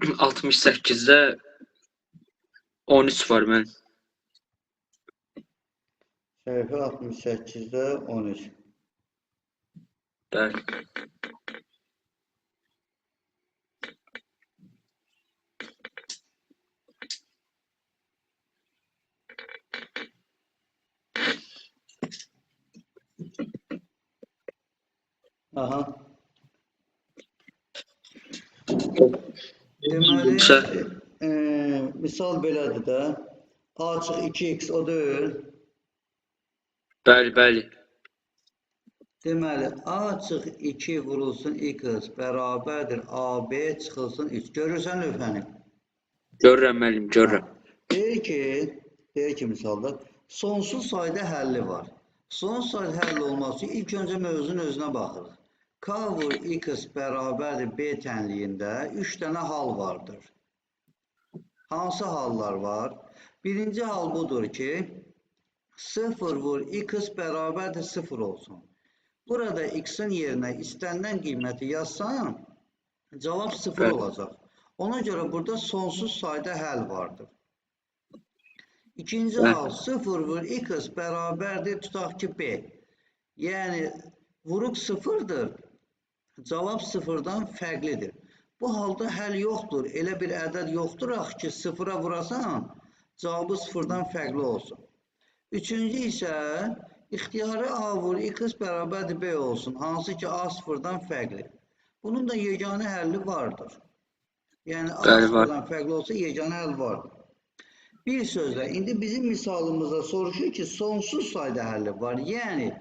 68'də 13 var mən. Səhifə 68-də 13. Bəli. Aha. Deməli, misal belədir də. A açıq 2x o deyil. Bəli, bəli. Deməli, A açıq 2 vurulsun x bərabərdir AB çıxılsın 3. Görürsən lövhəni? Görürəm müəllim, görürəm. Deyir ki misalda sonsuz sayda həlli var. Sonsuz sayda həlli olması üçün ilk öncə mövzunun özünə baxırıq. K vur x bərabərdir B tənliyində 3 dənə hal vardır. Hansı hallar var? Birinci hal budur ki 0 vur x bərabərdir 0 olsun. Burada x'in yerinə istənilən qiyməti yazsam cavab 0 olacaq. Ona görə burada sonsuz sayda həll vardır. İkinci hal 0 vur x bərabərdir tutaq ki B. Yəni vuruq 0'dır. Cavab 0'dan fərqlidir. Bu halda həll yoxdur. Elə bir ədəd yoxdur ki 0'a vurasan cavabı 0'dan fərqli olsun. Üçüncü isə ixtiyari A vur x bərabərdir B olsun. Hansı ki A 0'dan fərqli. Bunun da yeganə həlli vardır. Yəni A 0'dan fərqli olsa yeganə həll vardır. Bir sözlə, indi bizim misalımızda soruşur ki sonsuz sayda həlli var. Yəni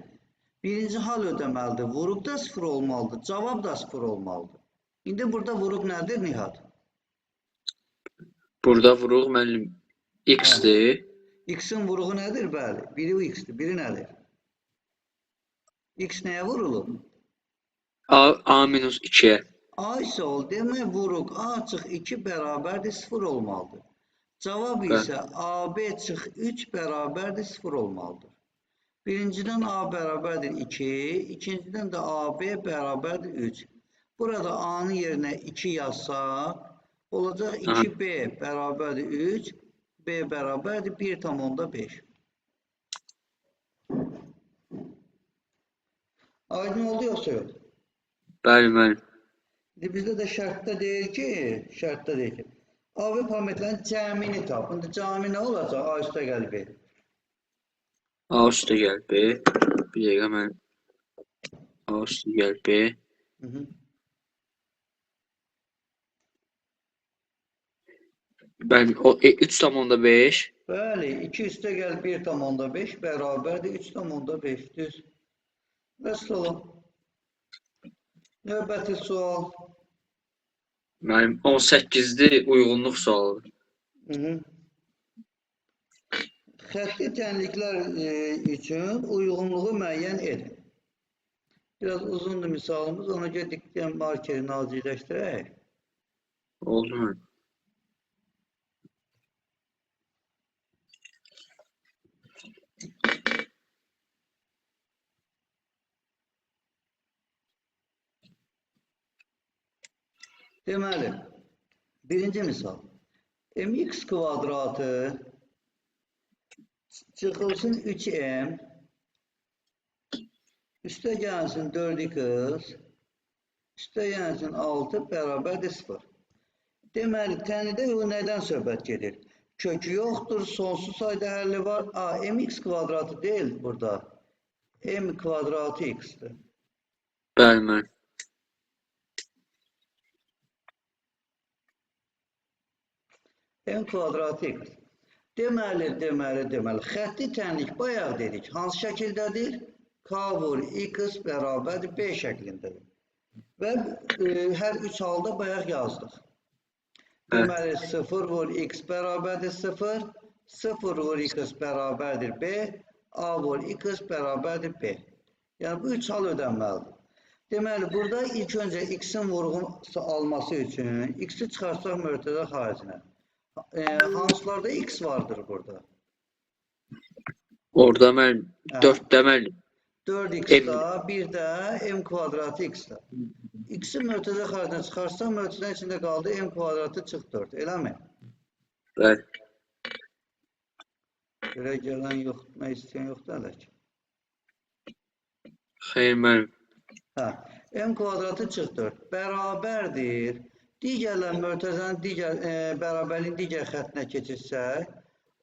birinci hal ödəməlidir. Vuruq da 0 olmalıdır. Cavab da 0 olmalıdır. İndi burada vuruq nədir Nihat? Burada vuruq müəllim x-dir. X'in vuruğu nədir? Bəli. Biri x'dir, biri nədir? X nəyə vurulur? A minus 2'ye. A isə ol. Demək vuruq A açıq 2 bərabərdir 0 olmalıdır. Cavab isə AB çıx 3 bərabərdir 0 olmalıdır. Birincidən A bərabərdir 2, ikincidən də AB bərabərdir 3. Burada A'nın yerinə 2 yazsaq, olacaq 2B bərabərdir 3, B bərabərdir 1,5. Aydın oldu yoxsa yox? Bəli, bəli. Bizdə də şərtdə deyir ki, AB parametrlərin cəmini tap. İndi cəmi nə olacaq? A üstə gəl B. A üstə gəl B. Bir dəqiqə mən A üstə gəl B. Bəli, o 3,5. Bəli, 2 üstə gəl 1,5 bərabərdir 3,5 düz. Vəsl olun. Növbəti sual. Mənim 18'dir uyğunluq sualıdır. Xətti tənliklər üçün uyğunluğu müəyyən edin. Biraz uzundur misalımız, ona görə diqqətən markeri nazikləşdirək. Oldu mu? Deməli, birinci misal. Mx kvadratı çıxılsın 3m üstə gəlsin 4x üstə gəlsin 6 bərabərdir 0. Deməli, tənlidə nədən söhbət gedir? Kökü yoxdur, sonsuz sayda həlli var. Mx kvadratı deyil burada. M kvadratı x'dir. Bəli, bəli. M kvadratı x. Deməli. Xətti tənlik bayaq dedik. Hansı şəkildədir? K vur x bərabərdir B şəklindədir. Və hər üç halda bayaq yazdıq. Deməli 0 vur x bərabərdir 0, 0 vur x bərabərdir B, A vur x bərabərdir B. Yəni bu üç hal ödənməlidir. Deməli burada ilk öncə x'in vurğunu alması üçün x'i çıxarsaq mötədə xaricinə. Hansılarda x vardır burada? Orada mən 4 deməli. 4x M. da, bir de m kvadratı x da. X'i mötədə xaricdən çıxarsam, mötədən içində qaldı m kvadratı çıx 4. Eləmi? Bəli. Belə gələn yoxdur, istəyən yoxdur hələ ki. Xeyr, müəllim. Hə, m kvadratı çıx 4 bərabərdir. Digərlə mötəzənin bərabərliyin digər xəttinə keçirsək,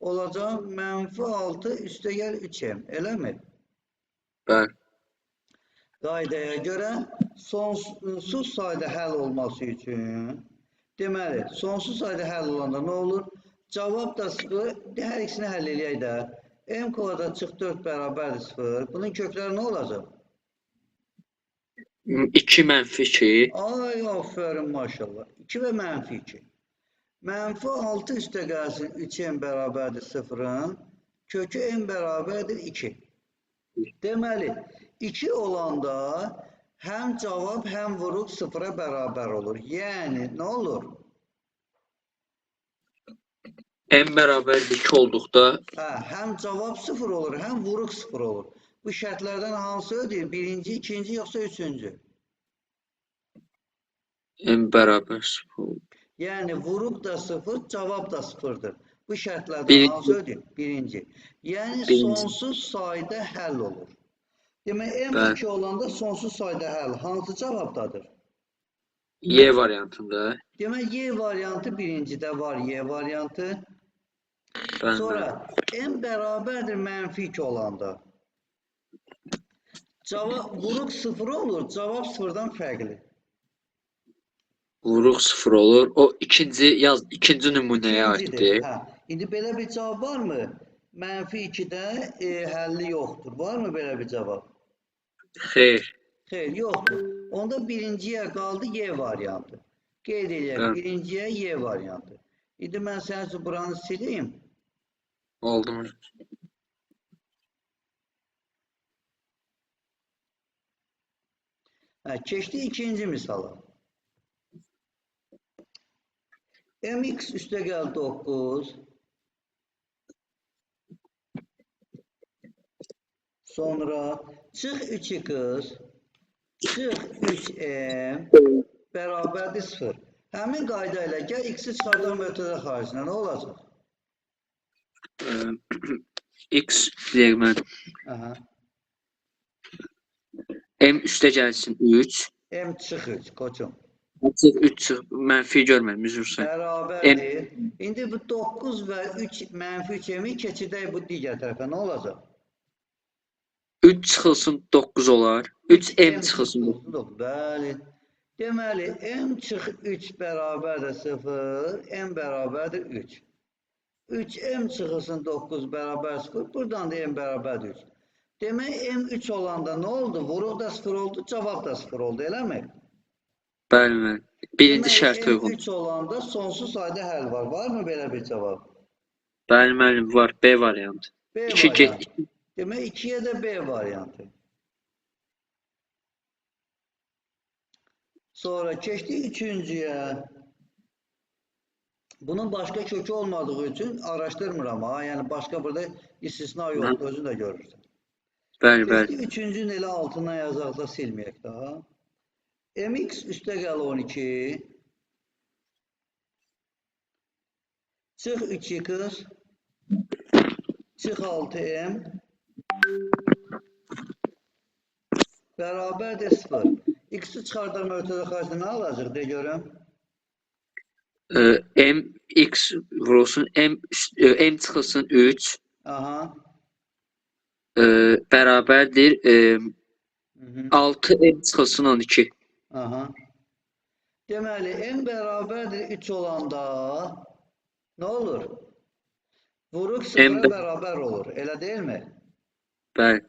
olacaq -6 üstəgəl 3m, eləmi? Bəli. Qaydaya görə sonsuz sayda həll olması üçün, deməli, sonsuz sayda həll olanda nə olur? Cavab da 0, hər ikisini həll eləyək də. M kvadrat çıx 4 bərabərdir 0. Bunun kökləri nə olacaq? 2 -2. Ay, aferin maşallah. 2 və -2. -6 üstə gəlsin 3m bərabərdir 0-ın. Kökü m bərabərdir 2. Deməli, 2 olanda həm cavab, həm vuruq 0-a bərabər olur. Yəni, nə olur? M bərabər 2 olduqda Həm cavab 0 olur, həm vuruq 0 olur. Bu şərtlərdən hansı ödəyir? Birinci, ikinci, yoxsa üçüncü? M bərabər 0. Yəni, vuruq da 0, cavab da 0'dır. Bu şərtlərdən Birinci. hansı ödəyir? Birinci. Yəni, Birinci. sonsuz sayda həll olur. Demək, M2 olanda sonsuz sayda həll hansı cavabdadır? Y variantında. Demək, Y variantı birincidə var, Y variantı. Bəli. Sonra M bərabərdir -2 olanda. Vuruq 0 olur, cavab 0'dan fərqli. Vuruq 0 olur. O ikinci nümunəyə aiddir. İndi belə bir cavab varmı? -2'də həlli yoxdur. Varmı belə bir cavab? Xeyr. Xeyr, yoxdur. Onda birinciyə qaldı Y variantı. Qeyd edək, birinciyə Y variantı. İndi mən sənin üçün buranı sileyim. Oldu mu? Keçdi ikinci misala. Mx üstə gəl 9. Sonra çıx 2x, çıx 3m bərabərdir 0. Həmin qayda ilə gəl x-i çıxardan mötədə xaricinə nə olacaq? X deyək mən. M üstə gəlsin 3. M çıx 3, koçum. 3 çıx, mənfi görmədim, üzrsən. Bərabərdir. İndi bu 9 və 3 -3-mi keçirdək bu digər tərəfə, nə olacaq? 3 çıxılsın 9 olar. 3m çıxılsın 9. Bəli. Deməli, m çıx 3 bərabərdir 0, m bərabərdir 3. 3m çıxılsın 9 bərabər 0, buradan da m bərabərdir 3. Demək, m 3 olanda nə oldu? Vuruq da 0 oldu, cavab da 0 oldu, eləmi? Bəli, mən. Birinci şərt uyğun. uyğun. M 3 olanda sonsuz sayda həll var. Varmı belə bir cavab? Bəli, müəllim, var. B variantı. B 2 variantı. getdi. Demək, 2'ye də B variantı. Sonra keçdik üçüncüyə. Bunun başqa kökü olmadığı üçün araşdırmıram ha. Yəni başqa burada istisna yoxdur, özün də görürsən. Bəli, bəli. Keçdik üçüncünün elə altına yazaq da silməyək daha. Mx üstə gəl 12. Çıx 2x. Çıx 6m. Bərabərdir 0. X-i çıxardan mötədə xaricində nə alacaq, de görüm? M x vurulsun, m çıxılsın 3. Aha. Bərabərdir 6m çıxılsın 12. Aha. Deməli, m bərabərdir 3 olanda nə olur? Vuruq 0'a bərabər olur, elə deyil mi? Bəli.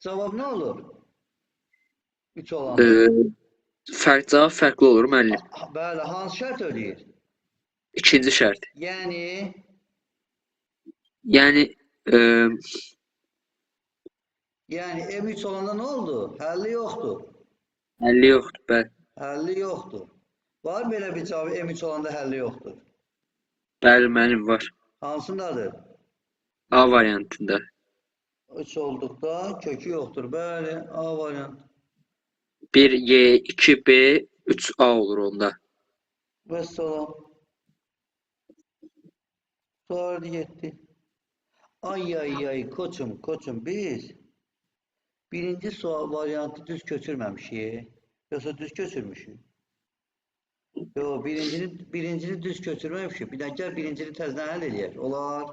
Cavab nə olur? 3 olanda. Cavab fərqli olur, müəllim. Bəli, hansı şərt ödəyir? İkinci şərt. Yəni M3 olanda nə oldu? Həlli yoxdur. Həlli yoxdur, bəli. Həlli yoxdur. Var belə bir cavab, M3 olanda həlli yoxdur. Bəli, müəllim, var. Hansındadır? A variantında. 3 olduqda kökü yoxdur. Bəli, A variant. 1y, 2b, 3a olur onda. Vəssalam. Sual getdi. Ay koçum biz birinci sual variantı düz köçürməmişik. Yoxsa düz köçürmüşük? Yox, birincini düz köçürməmişik. Bir dəqiqə birincini təzədən həll eləyək. Olar.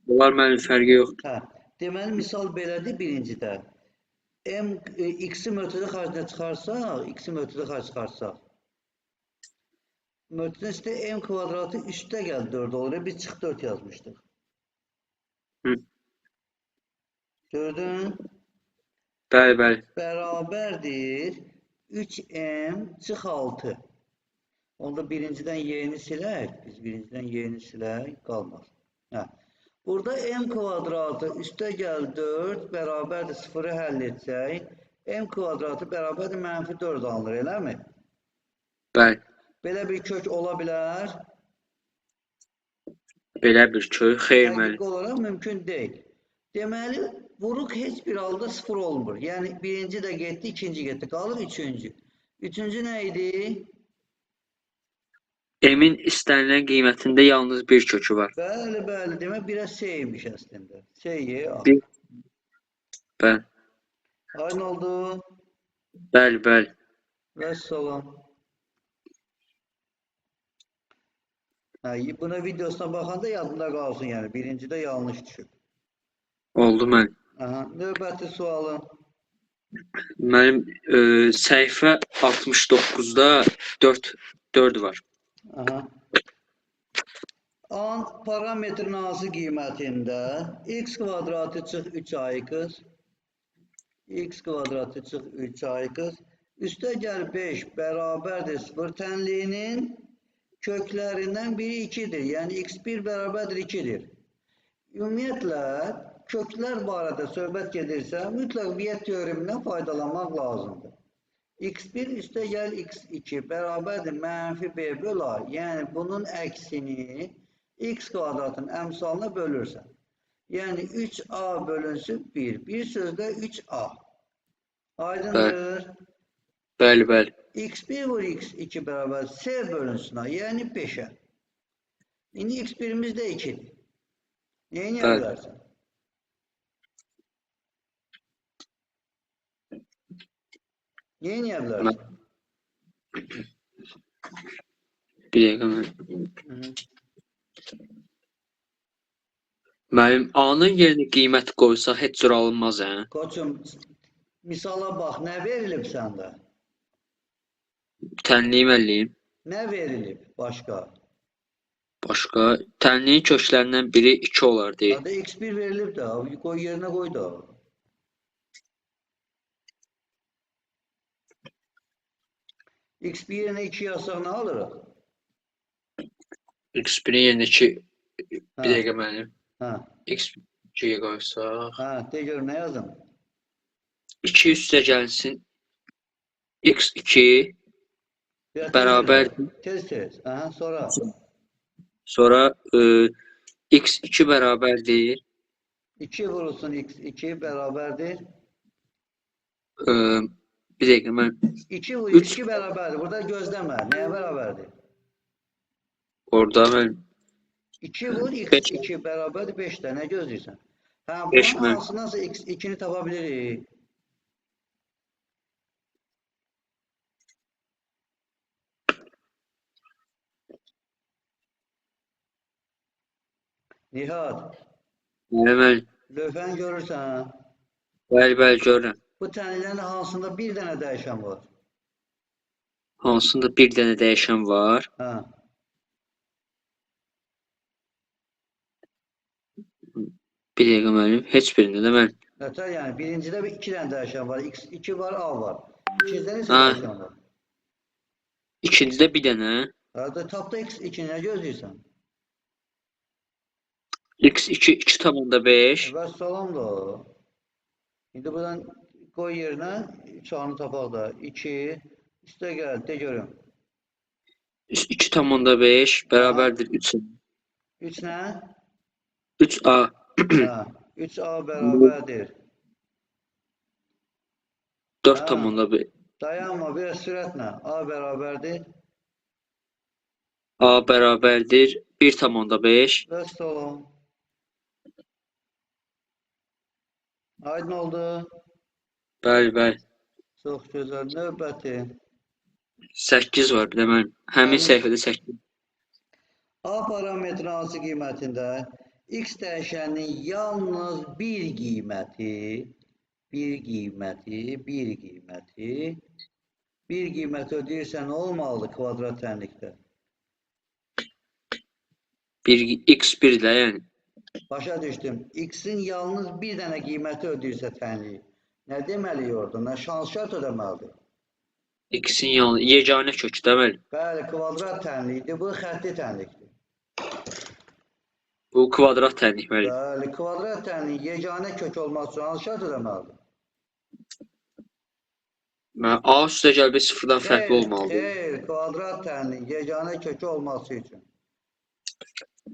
Bunlar mənim fərqi yoxdur. Hə. Deməli misal belədir birincidə. X-i mötədə xaricə çıxarsaq, mötədə üstə m kvadratı üstə gəl 4 olur. Biz çıx 4 yazmışdıq. Hı. Gördün? Bəli. Bərabərdir 3m çıx 6. Onda birincidən y-ni silək. Biz birincidən y-ni silək. Qalmaz. Hə. Burada m kvadratı üstə gəl 4 bərabərdir 0-ı həll etsək. M kvadratı bərabərdir -4 alınır, eləmi? Bəli. Belə bir kök ola bilər. Belə bir kök xeyr mənim. Həqiqi olaraq mümkün deyil. Deməli, vuruq heç bir halda 0 olmur. Yəni birinci də getdi, ikinci getdi. Qalır üçüncü. Üçüncü nə idi? M-in istənilən qiymətində yalnız bir kökü var. Bəli. Demək, biraz S-ymiş əslində. S-Y, A. Bəli. Aynı oldu. Bəli. Vəssalam. Buna videosuna baxanda yadında qalsın, yəni birincidə yanlış düşüb. Oldu mənim. Növbəti sualın. Mənim səhifə 69-da 4 var. A parametrin hansı qiymətində x kvadratı çıx 3ay x kvadratı çıx 3ay üstə gəl 5 bərabərdir 0 tənliyinin köklərindən biri 2'dir. Yəni x1 bərabərdir 2'dir. Ümumiyyətlə köklər barədə söhbət gedirsə mütləq Viet teoremindən faydalanmaq lazımdır. x1 üstə gəl x2 bərabərdir -b böl a. Yəni bunun əksini x kvadratın əmsalına bölürsən. Yəni 3a bölünsün 1. Bir sözdə 3a. Aydındır. Bəli. x1 vur x2 bərabər s bölünsün a. Yəni 5'ə. İndi x1'imiz də 2'dir. Neyi niyə bilərsən? Neyi niyə bilərsən? Bir dəqiqə mən. Mənim A-nın yerinə qiymət qoysa heç cür alınmaz, hə? Koçum, misala bax, nə verilib səndə? Tənliyim əliyim. Nə verilib başqa? Başqa, tənliyin köklərindən biri 2 olar deyil. Hadi x1 verilib də, qoy yerinə qoy da. x1 yerinə 2 yazsaq nə alırıq? x1-in yerinə 2, bir dəqiqə mənim. x2'ye qoysaq. De gör, nə yazım? 2 üstə gəlsin. x2 bərabər. Tez. Sonra? Sonra x2 bərabərdir. 2 vurulsun x2 bərabərdir. Bir dəqiqə mən. 2 vur x2 bərabərdir. Burada gözləmə. Nəyə bərabərdir? Orada mən. 2 vur x2 bərabərdir 5'də. Nə gözləyirsən? Bunun hansındansa x2'ni tapa bilirik. Nihat. Mən. Lövhəni görürsən. Bəli, görürəm. Bu tənlilərin hansında bir dənə dəyişən var? Hansında bir dənə dəyişən var? Bir dəqiqə mənim, heç birində də mən. Nətər yəni, birincidə 2 dənə dəyişən var, x2 var, a var. İkincidə neçə dəyişən var? İkincidə bir dənə. Tapda x2 nə gözləyirsən? x2 2,5. Vəssalam da. İndi buradan qoy yerinə 3'anı tapaq da. 2, üstə gəl, de görüm. 2,5 bərabərdir 3. 3 nə? 3a. 3A bərabərdir. 4,5. Dayanma, biraz sürətlə. A bərabərdir. A bərabərdir 1,5. Bəs olun. Aydın oldu. Bəli, bəli. Çox gözəl. Növbəti. 8 var bir də mənim. Həmin səhifədə 8. A parametri hansı qiymətində x dəyişəninin yalnız bir qiyməti ödəyirsə nə olmalıdır kvadrat tənlikdə? X1 də yəni. Başa düşdüm. X-in yalnız bir dənə qiyməti ödəyirsə tənliyi. Nə deməliyik orada? Nə şans şart ödəməlidir? X-in yalnız yeganə kökü deməli. Bəli, kvadrat tənlikdir. Bu xətti tənlikdir. Bu kvadrat tənlik məli. Bəli, kvadrat tənlik yeganə kök olmaq üçün hansı şart ödəməlidir? A üstə gəl bir sıfırdan fərqli olmalıdır. Xeyr, kvadrat tənlik yeganə kökü olması üçün.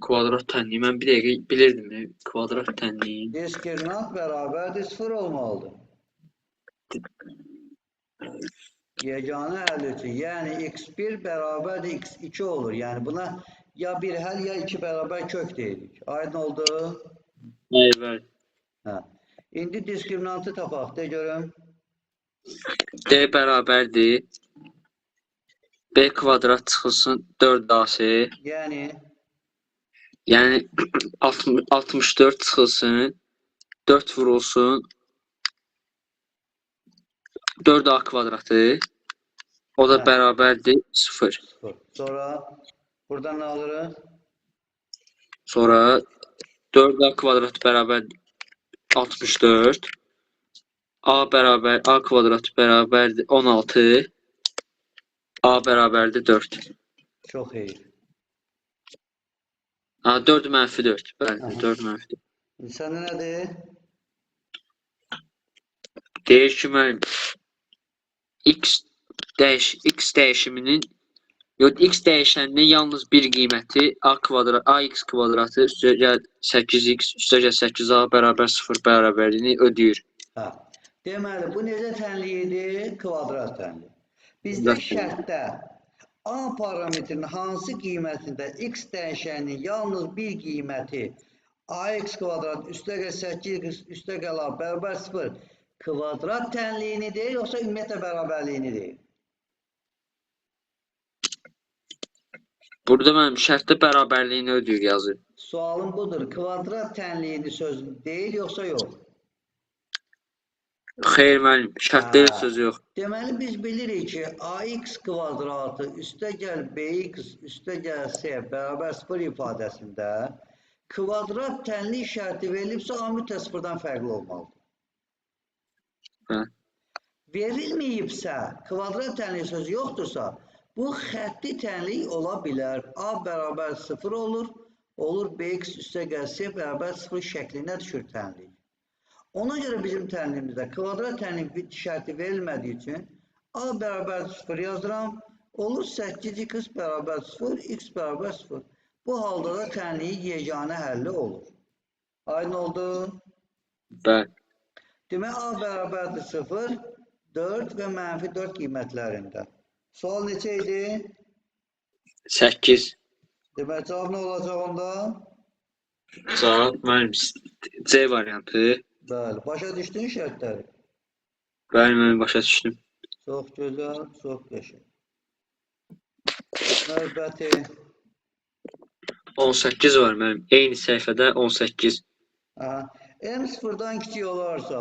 Kvadrat tənliyi mən bir dəqiqə bilirdim. Kvadrat tənliyi. Diskriminant bərabərdir 0 olmalıdır. Yeganə həll üçün. Yəni x1 bərabərdir x2 olur. Yəni buna ya bir həll ya 2 bərabər kök deyirik. Aydın oldu? Bəli. Hə. İndi diskriminantı tapaq. De görüm. D bərabərdir B kvadrat çıxılsın 4AC. Yəni 64 çıxılsın 4 vurulsun 4A kvadratı. O da bərabərdir 0. Sonra buradan nə alırıq? Sonra 4A kvadrat bərabər 64. A kvadrat bərabərdir 16. A bərabərdir 4. Çox iyi. 4 mənfi 4. Bəli, 4 mənfi 4. Səndə nədir? Deyir ki, mən X dəyişiminin X dəyişəninin yalnız bir qiyməti AX kvadratı üstə gəl 8X üstə gəl 8A bərabər 0 bərabərliyini ödəyir. Hə. Deməli, bu necə tənliyidir? Kvadrat tənliyi. Bizdə şərtdə A parametrinin hansı qiymətində X dəyişəninin yalnız bir qiyməti AX kvadrat üstə gəl 8X üstə gəl A bərabər 0 kvadrat tənliyini deyil, yoxsa ümumiyyətlə bərabərliyini deyil? Burada mənim şərtdə bərabərliyini ödəyir yazır. Sualım budur. Kvadrat tənliyini sözü deyil, yoxsa yox? Xeyr, mənim şərtdə söz yox. Deməli, biz bilirik ki, AX kvadratı üstə gəl BX üstə gəl C bərabər 0 ifadəsində kvadrat tənlik şərti verilibsə, A mütləq 0-dan fərqli olmalıdır. Verilməyibsə, kvadrat tənlik sözü yoxdursa, bu xətti tənlik ola bilər. A bərabər 0 olur BX üstə gəl C bərabər 0 şəklinə düşür tənlik. Ona görə bizim tənliyimizdə kvadrat tənlik şərti verilmədiyi üçün A bərabər 0 yazıram, olur 8X bərabər 0, X bərabər 0. Bu halda da tənliyin yeganə həlli olur. Aydın oldu? Bəli. Demək, A bərabərdir 0, 4 və mənfi 4 qiymətlərində. Sual neçə idi? 8. Demək, cavab nə olacaq onda? Cavab mənim C variantı. Bəli, başa düşdün şərtləri? Bəli, mən başa düşdüm. Çox gözəl, çox qəşəng. Növbəti. 18 var mənim. Eyni səhifədə 18. M sıfırdan kiçik olarsa,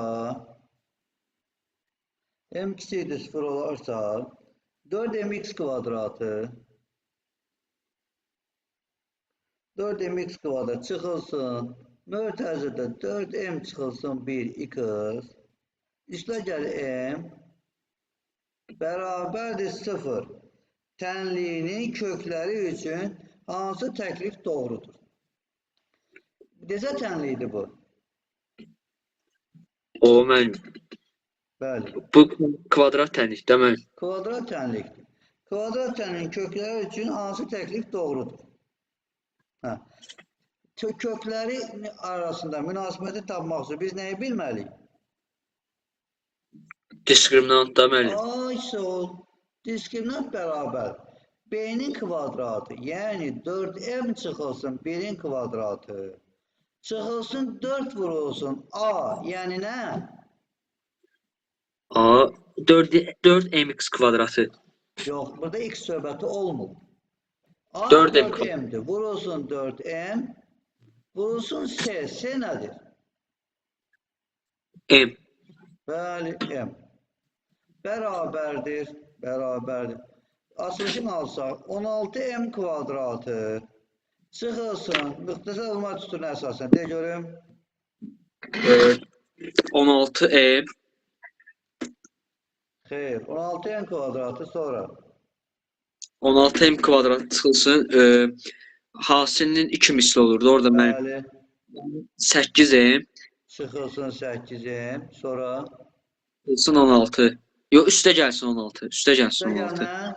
M kiçikdir 0 olarsa, 4mx kvadratı 4mx kvadrat çıxılsın, mörtəzədə 4m çıxılsın 1x, üstə gəl m, bərabərdir 0. Tənliyinin kökləri üçün hansı təklif doğrudur? Necə tənliyidir bu? O mənim. Bəli. Bu kvadrat tənlik demək. Kvadrat tənlikdir. Kvadrat tənliyin kökləri üçün hansı təklif doğrudur? kökləri arasında münasibəti tapmaq üçün biz nəyi bilməliyik? Diskriminant da müəllim. Ay sol. Diskriminant bərabər. B-nin kvadratı, yəni 4m çıxılsın 1-in kvadratı. Çıxılsın 4 vurulsun A, yəni nə? A 4mx kvadratı. Yox, burada x söhbəti olmur. A 4m 4m'dir. Vurulsun 4m. Vurulsun S. S nədir? M. Bəli, m. Bərabərdir. Bərabərdir. Açılışını alsaq, 16m kvadratı çıxılsın, müxtəsər olma tuturuna əsasən, de görüm. 16m. Xeyr, 16m kvadratı sonra. 16m kvadrat çıxılsın. Hasilinin 2 misli olurdu. Orada mənim Bəli, 8m. çıxılsın 8m, sonra. Çıxılsın 16. Yox, üstə gəlsin 16. Üstə gəlsin 16. Gəlmə,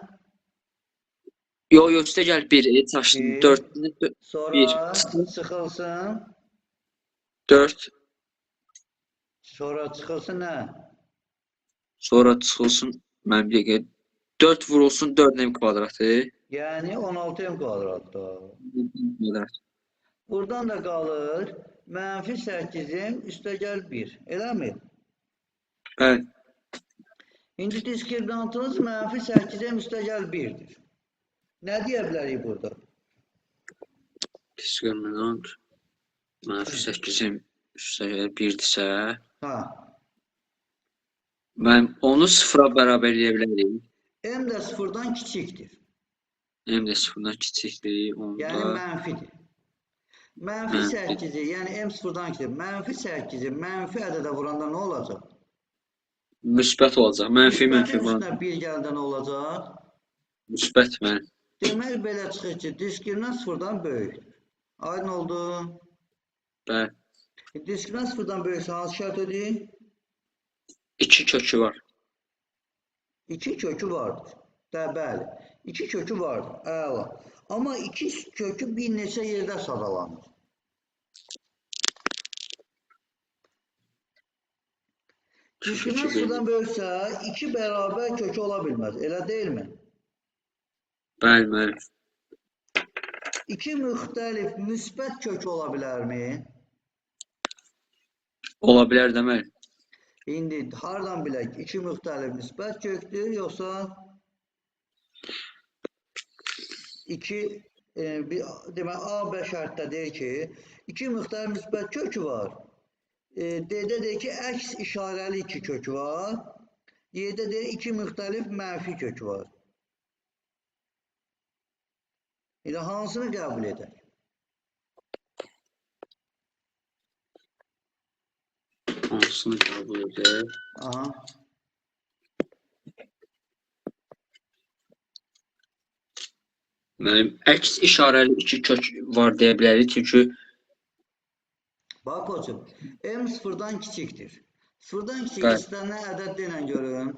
Yox, üstə gəl 1. Çaşdın. 4. sonra çıxılsın, 4. sonra çıxılsın nə? Sonra çıxılsın. Mənim dəqiqə 4 vurulsun 4m kvadratı. Yəni 16m kvadratda. Kvadrat. Buradan da qalır mənfi 8m üstə gəl 1. Eləmi? Bəli. İndi diskriminantımız mənfi 8m üstə gəl 1'dir. Nə deyə bilərik burada? Diskriminant mənfi 8m üstə gəl 1-dirsə, Ha, mən onu sıfıra bərabərləyə bilərik. m də sıfırdan kiçikdir. M də sıfırdan kiçikdir. Yəni Onda mənfidir. Mənfi Mənfi. 8'i, yəni m sıfırdan kiçikdir. Mənfi 8'i mənfi ədədə vuranda nə olacaq? müsbət olacaq. Mənfi Müsbətin var. üstünə 1 gələndə nə olacaq? Müsbət mənim. Demək belə çıxır ki, diskriminant sıfırdan böyükdür. Aydın oldu. Bəli. Diskriminant sıfırdan böyüksə hansı şərt ödəyir? 2 kökü var. 2 kökü vardır. Bəli. 2 kökü vardır. Əla. Amma 2 kökü bir neçə yerdə sadalanır. Diskriminant sıfırdan böyüksə 2 bərabər kökü ola bilməz. Elə deyilmi? Bəli, mənim. 2 müxtəlif müsbət kökü ola bilərmi? Ola bilər də mənim. İndi hardan bilək? 2 müxtəlif müsbət kökdür, yoxsa 2 demək A, B şərtdə deyir ki, 2 müxtəlif müsbət kökü var. D-də deyir ki, əks işarəli 2 kökü var. Y-də deyir 2 müxtəlif mənfi kökü var. İndi hansını qəbul edək? Hansını qəbul edək? Aha. Mənim əks işarəli 2 kök var deyə bilərik. Çünki Bax koçum, m sıfırdan kiçikdir. Sıfırdan kiçik Bəli. istənilən ədəd denən görün.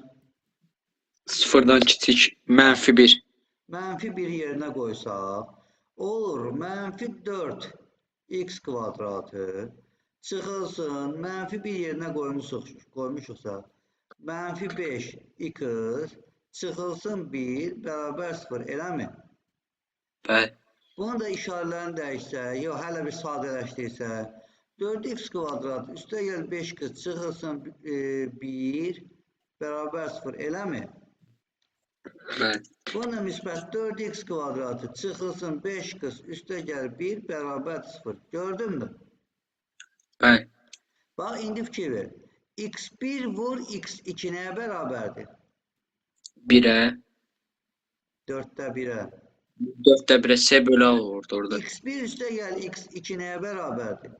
sıfırdan kiçik mənfi 1. Mənfi 1 yerinə qoysaq, olur mənfi 4 x kvadratı çıxılsın, mənfi 1 yerinə qoymuşuqsa, mənfi 5 x çıxılsın 1 bərabər 0, eləmi? Bəli. Bunu da işarələrini dəyişsək, yox hələ bir sadələşdirsək, 4x kvadrat üstə gəl 5x çıxılsın 1 bərabər 0, eləmi? Bəli. Buna müsbət 4x kvadratı çıxılsın 5x üstə gəl 1 bərabər 0. Gördün mü? Bəli. Bax, indi fikir ver. x1 vur x2 nəyə bərabərdir? 1-ə. 4'də 1'ə. 4-də 1-ə S bölü A olurdu orada. x1 üstə gəl x2 nəyə bərabərdir?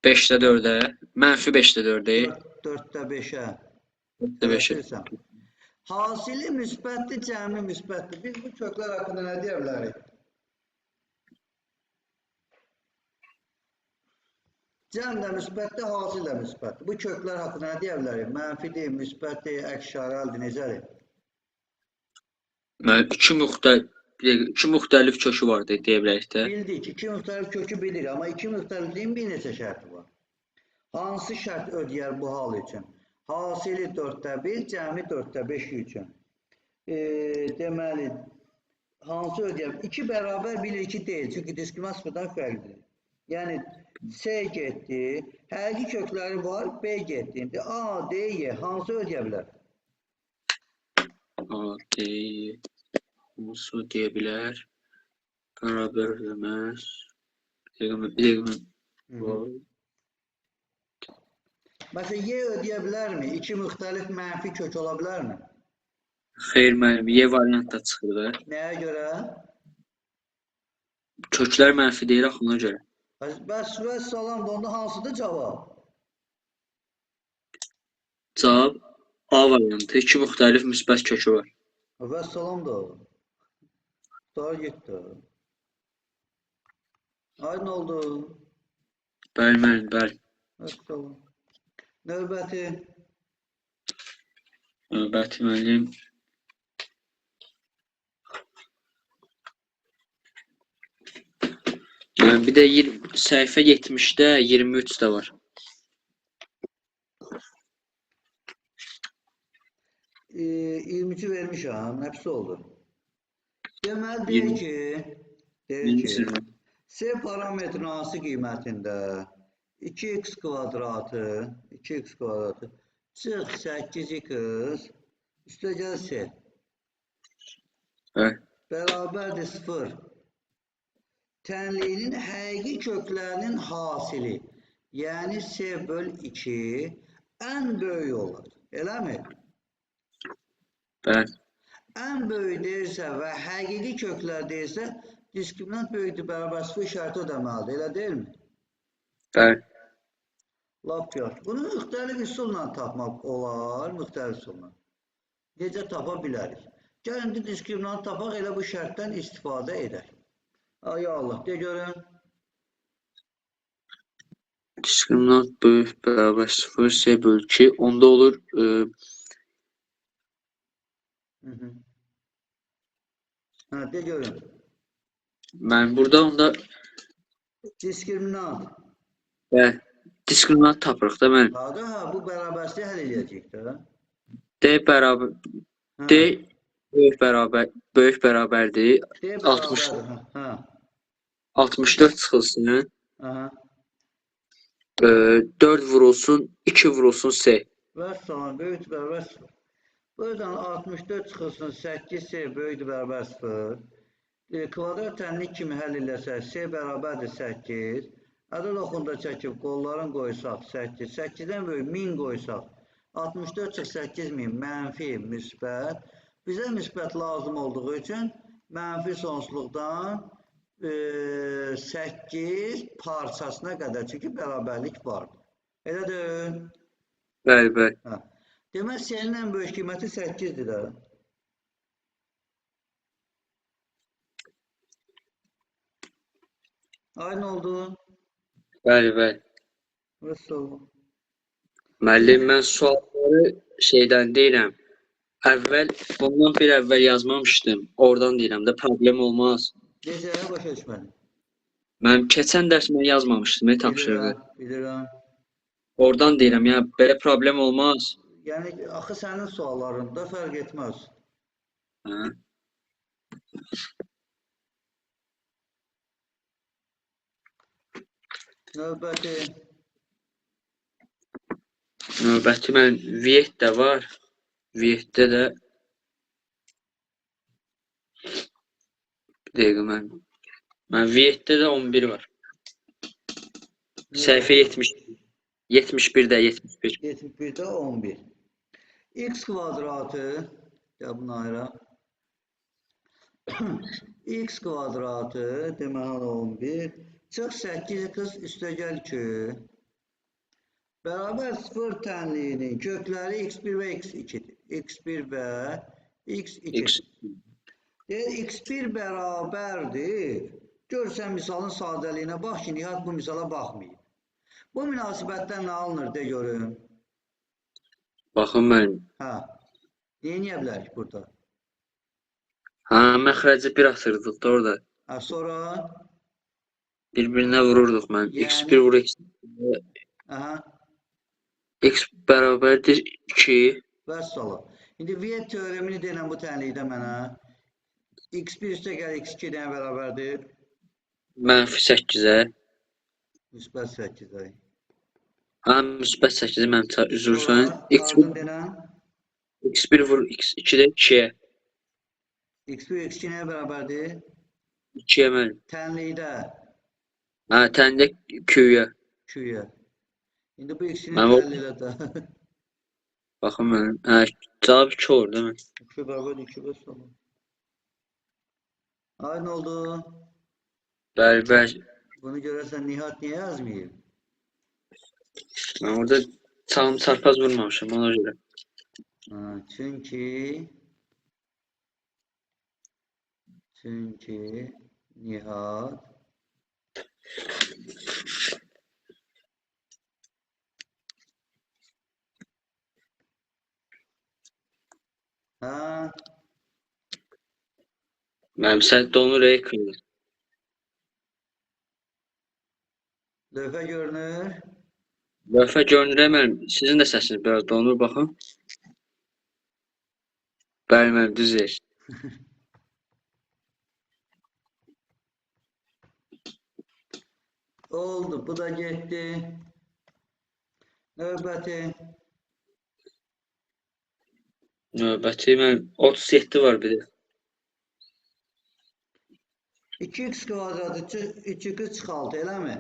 5-də 4-ə. Mənfi 5-də 4-ə. 4'də 5'ə. 4-də 5-ə. Hasili müsbətdir, cəmi müsbətdir. Biz bu köklər haqqında nə deyə bilərik? Cəm də müsbətdir, hasil də müsbətdir. Bu köklər haqqında nə deyə bilərik? Mənfidir, müsbətdir, əks işarəlidir, necədir? Mənim 2 müxtəlif bir dəqiqə, iki müxtəlif kökü var deyə bilərik də. Bildik, iki müxtəlif kökü bilir, amma iki müxtəlifliyin bir neçə şərti var. Hansı şərt ödəyər bu hal üçün? Hasili 4/1, cəmi 4/5 üçün. Deməli, hansı ödəyər? 2 bərabər bilir ki, deyil, çünki diskriminant sıfırdan fərqlidir. Yəni, C getdi, həqiqi kökləri var, B getdi. İndi A, D, Y hansı ödəyə bilər? A, D, hansı deyə bilər? Bərabər eləməz. Bir dəqiqə. Məsələn, Y ödəyə bilərmi? İki müxtəlif mənfi kök ola bilərmi? Xeyr müəllim, Y variantda çıxır da. Nəyə görə? Köklər mənfi deyil axı ona görə. Bəs və salam da onda hansıdır cavab? Cavab A variantı. İki müxtəlif müsbət kökü var. Və salam da. Daha getdi. Aydın oldu. Bəli müəllim, bəli. Və salam. Növbəti. Növbəti müəllim. Bir də səhifə 70-də 23 də var. 23'ü vermişəm, hepsi oldu. Deməli deyir ki, C parametrin hansı qiymətində 2x kvadratı çıx 8x üstəgəl C bərabərdir 0. Tənliyinin həqiqi köklərinin hasili, yəni C böl 2 ən böyük olur. Elə mi? Bəli. Ən böyük deyirsə və həqiqi köklər deyirsə, diskriminant böyükdür, bərabər 0 işarəti ödəməlidir, elə deyilmi? Bəli. Lap yaxşı. Bunu müxtəlif üsulla tapmaq olar, müxtəlif üsulla. Necə tapa bilərik? Gəlin diskriminant tapaq, elə bu şərtdən istifadə edək. Ay Allah, de görün. Diskriminant böyük bərabər 0, C böl 2. Onda olur De görün. mən burada onda Diskriminant. diskriminant tapırıq da mən. Bu bərabərsliyi həll edəcəyik də. D bərabər D böyük bərabərdir. 64 çıxılsın. 4 vurulsun, 2 vurulsun C. Vəssalam, böyük bərabər 0. Buradan 64 çıxılsın, 8C böyük bərabər 0. Kvadrat tənlik kimi həll eləsək, C bərabərdir 8. Ədəd oxunda çəkib qolların qoysaq 8. 8-dən böyük 1000 qoysaq. 64 çıx 8000 mənfi müsbət. Bizə müsbət lazım olduğu üçün mənfi sonsuzluqdan 8 parçasına qədər, çünki bərabərlik var. Elədir? Bəli, bəli. Demək, C-nin ən böyük qiyməti 8-dir də. Aynı oldu. Bəli, bəli. Vəssalam. Müəllim, mən sualları şeydən deyirəm. Bundan bir əvvəl yazmamışdım. Oradan deyirəm də, problem olmaz. Necə, başa düşmədim. Mən keçən dərs mən yazmamışdım, tapşırığı. Bilirəm. Oradan deyirəm, yəni belə problem olmaz. Yəni, axı sənin suallarında fərq etməz. Növbəti mən Viyet də var. Viyetdə də bir dəqiqə mən Viyetdə də 11 var. Səhifə 71-də 71. 71-də 11. X kvadratı, ya bunu ayıra. X kvadratı, deməli 11. Çıx 8x üstəgəl 2. Bərabər 0 tənliyinin kökləri x1 və x2-dir. x1 və x2. Deyək, x1 bərabərdir. Görsən misalın sadəliyinə bax ki, Nihat bu misala baxmayıb. Bu münasibətdən nə alınır, de görün. Baxın mən. Neyniyə bilərik burada? Ha, məxrəci bir atırdıq da orada. Sonra Bir-birinə vururduq mən. yəni X1 vur X. aha, X bərabərdir 2. vəssalam. İndi Viet teoremini deyilən bu tənlikdə mənə x1 üstə gəl x2 nəyə bərabərdir? -8-ə. Müsbət 8 ay. Ha, müsbət 8-ə mənfi üzürsən. Sonra ardın denən X1 vur X2-də 2-yə. x1 x2 nəyə bərabərdir? 2-yə mən. Tənlikdə Ha, təndə Q-yə. Q-yə. İndi bu ikisini Mən o təhlil elə də. baxın mən. Ha, cavab 2 olur değil mi? 2 bərabər 2 vəssalam. Ay nə oldu? Bəli, bəli. Bunu görərsən Nihat niyə yazmayıb? Mən orada çalım çarpaz vurmamışım ona görə. Ha, çünki Nihat ha, Mənim sən donur ekranı. lövhə görünür. Lövhə görünür mənim. Sizin də səsiniz biraz donur baxın. Bəli, mənim düzeyir. Oldu, bu da getdi. Növbəti Növbəti mən 37 var bir də. 2x kvadratı 2x çıxaltı, eləmi?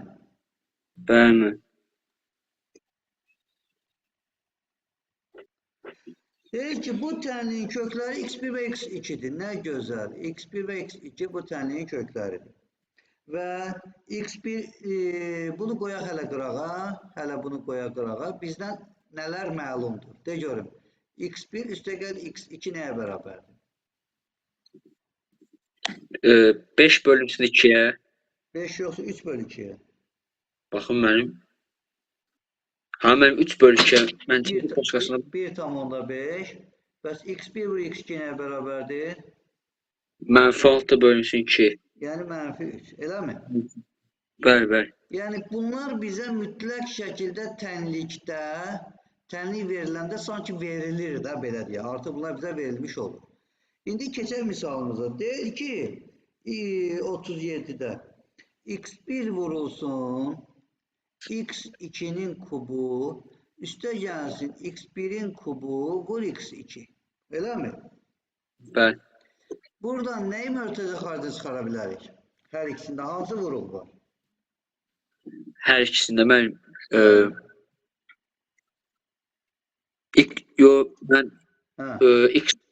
Bəli mən. Deyir ki, bu tənliyin kökləri x1 və x2'dir. Nə gözəl. x1 və x2 bu tənliyin kökləridir. Və x1, bunu qoyaq hələ qırağa, hələ bunu qoyaq qırağa. Bizdən nələr məlumdur? De görüm. x1 üstəgəl x2 nəyə bərabərdir? 5 bölünsün 2-yə. 5 yoxsa 3 bölü 2'yə? Baxın mənim. Ha, mənim 3 bölü 2-yə. Mən çəkib başqasına. 1,5. Bəs x1 və x2 nəyə bərabərdir? -6 bölünsün 2. Yəni -3, eləmi? Bəli, bəli. Yəni bunlar bizə mütləq şəkildə tənlikdə, tənlik veriləndə sanki verilir də belə deyə. Artıq bunlar bizə verilmiş olur. İndi keçək misalımıza. Deyir ki, 37'də x1 vurulsun, x2'nin kubu, üstə gəlsin x1'in kubu, vur x2. Elə mi? Bəli. Buradan nəyi mörtəzə xaricə çıxara bilərik? Hər ikisində hansı vurul var? Hər ikisində mən mən x1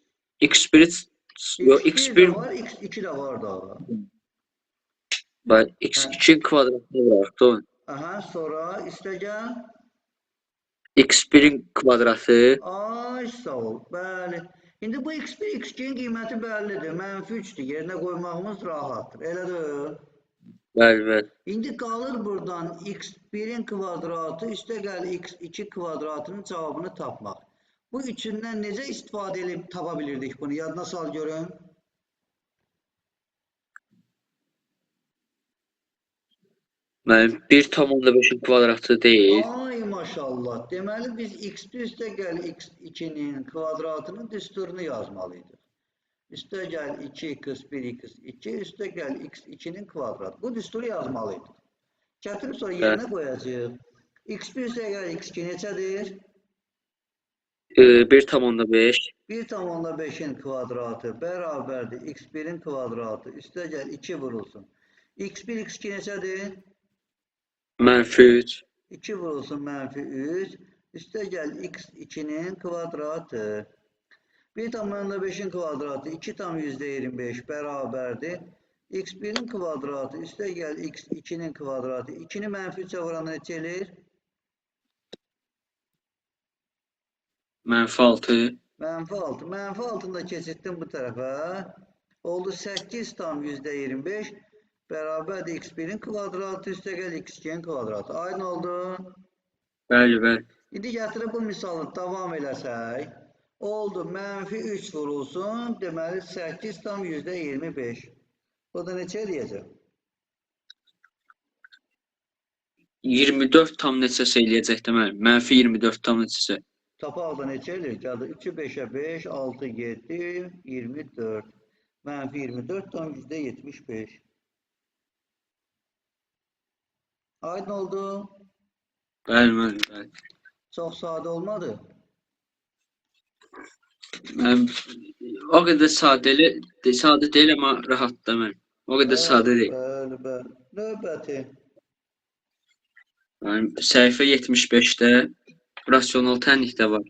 x1 də var, x2 də var da. Bax, x2 kvadratını vuraq. Aha, sonra üstə gəl. x1-in kvadratı. Ay, sağ ol, bəli. İndi bu x1, x2'nin qiyməti bəllidir. -3'dür. Yerinə qoymağımız rahatdır. Elə deyil? Bəli, bəli. İndi qalır buradan x1'in kvadratı üstə gəl x2 kvadratının cavabını tapmaq. Bu üçündən necə istifadə edib tapa bilirdik bunu? Yadına sal görün. Mənim 1,5'in kvadratı deyil. Ay maşallah. Deməli biz x1 üstə gəl x2'nin kvadratının düsturunu yazmalıydıq. Üstə gəl 2x1 x2 üstə gəl x2'nin kvadratı. Bu düsturu yazmalıydıq. Gətirib sonra yerinə qoyacağıq. x1 üstə gəl x2 neçədir? 1,5. 1,5'in kvadratı bərabərdir x1'in kvadratı üstə gəl 2 vurulsun. x1 x2 neçədir? -3. 2 vurulsun -3 üstə gəl x2'nin kvadratı. 1,5'in kvadratı 2 tam %25 bərabərdir. x1'in kvadratı üstə gəl x2'nin kvadratı. 2'ni -3'e vuranda neçə eləyir? -6. -6. -6'ını da keçirtdim bu tərəfə. Oldu 8 tam %25 bərabərdir x1'in kvadratı üstə gəl x2'nin kvadratı. Aydın oldu? Bəli, bəli. İndi gətirib bu misalı davam eləsək. Oldu. Mənfi 3 vurulsun. Deməli 8 tam %25. Bu da neçə eləyəcək? 24 tam neçəsə eləyəcək deməli. Mənfi 24 tam neçəsə. Tapaq da neçə eləyir? Gəldi 3'ü 5'e 5, 6, 7, 24. Mənfi 24 tam %75. Aydın oldu. Bəli, bəli. Çox sadə olmadı. O qədər sadə deyil amma rahat deməli. O qədər sadə deyil. Bəli, bəli. Növbəti. Yəni, səhifə 75-də rasional tənlikdə var.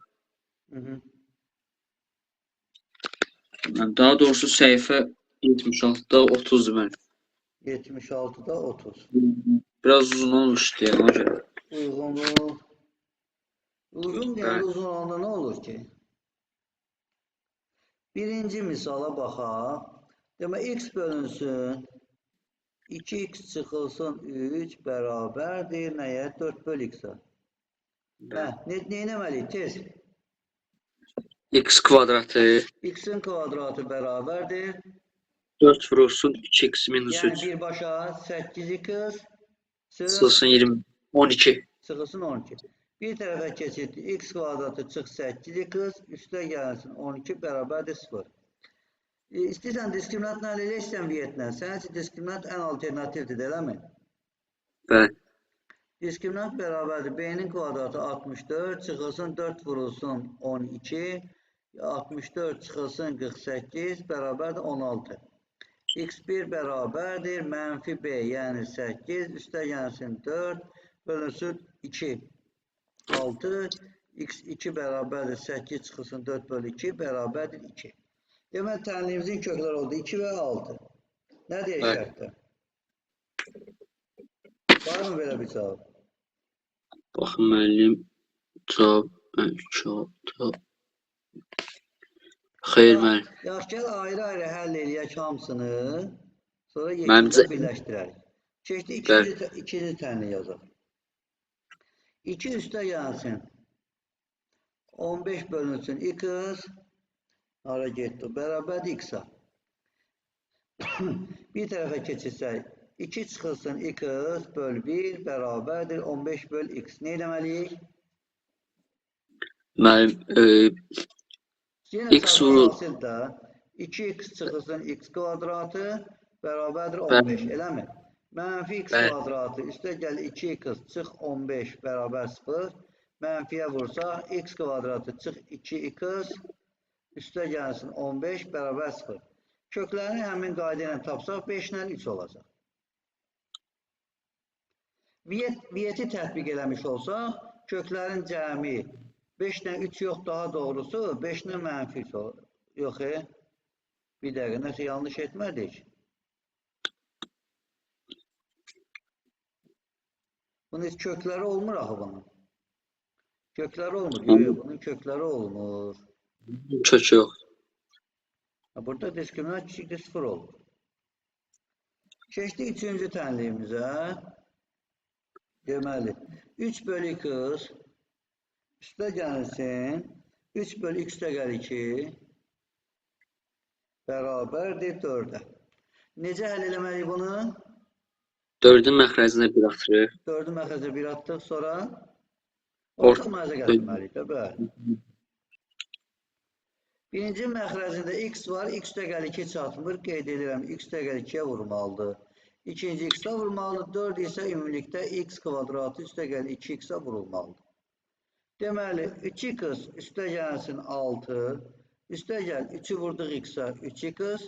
Daha doğrusu səhifə 76-da 30 deməli. 76'da 30. Biraz uzun olmuşdu yani ona göre. Uygunluğu. Uzun diye Evet. uzun olanda ne olur ki? Birinci misala baxaq. Demək x bölünsün. 2x çıxılsın 3 bərabərdir. Nəyə? 4 böl x-ə. Neynəməliyik? Tez. X kvadratı X-in kvadratı bərabərdir. 4 vurulsun 2x minus 3. Yəni birbaşa 8x Sılsın 20, 12. çıxılsın 12. Bir tərəfə keçid x kvadratı çıx 8x, üstə gəlsin 12 bərabərdir 0. İstəyirsən diskriminantla elə istəyən viyyətlə. Sənin üçün diskriminant ən alternativdir, eləmi? Bəli. Diskriminant bərabərdir. B-nin kvadratı 64, çıxılsın 4 vurulsun 12, 64 çıxılsın 48, bərabərdir 16. X1 bərabərdir, mənfi B, yəni 8, üstə gəlsin 4, bölünsün 2, 6, x2 bərabərdir 8 çıxılsın 4 bölü 2, bərabərdir 2. Demək, tənliyimizin kökləri oldu 2 və 6. Nə deyək şərtdə? Var mı belə bir cavab? Baxın müəllim, cavab. Xeyr müəllim. Yaxşı, gəl ayrı-ayrı həll eləyək hamısını, sonra Məncə- yekunda birləşdirərik. Keçdi ikinci tənli yazaq. 2 üstə gəlsin. 15 bölünsün x, hara getdi? Bərabərdir x-a. Bir tərəfə keçirsək, 2 çıxılsın x böl 1 bərabərdir 15 böl x. Nə eləməliyik? Müəllim, Yenə X vurul. 2x çıxılsın x kvadratı bərabərdir 15, eləmi? Mənfi x kvadratı üstə gəl 2x çıx 15 bərabər 0. Mənfiyə vursa x kvadratı çıx 2x üstə gəlsin 15 bərabər 0. Köklərini həmin qayda ilə tapsaq 5 ilə 3 olacaq. Viyyəti tətbiq eləmiş olsaq, köklərin cəmi 5 ilə 3 yox, daha doğrusu 5 ilə mənfi 3 olur. Yox, bir dəqiqə, nəsə yanlış etmədik. Bunun heç kökləri olmur axı bunun. Kökləri olmur. Yox, bunun kökləri olmur. Kök yox. Burada diskriminant kiçikdir 0 olur. Keçdik 3-cü tənliyimizə. Deməli, 3 bölü x üstə gəlsin. 3 bölü x üstə gəl 2 bərabərdir 4-ə. Necə həll eləməliyik bunu? 4-ün məxrəcinə 1 atırıq. 4-ü məxrəcə 1 atdıq, sonra ortaq mənzə gətirməliyik də, bəli. Birinci məxrəcində x var, x üstə gəl 2 çatmır, qeyd edirəm, x üstə gəl 2-yə vurmalıdır. İkinci x-ə vurmalıdır, 4 isə ümumilikdə x kvadratı üstə gəl 2x-ə vurulmalıdır. Deməli, 2x üstə gəlsin 6, üstə gəl 3-ü vurduq x-ə 3x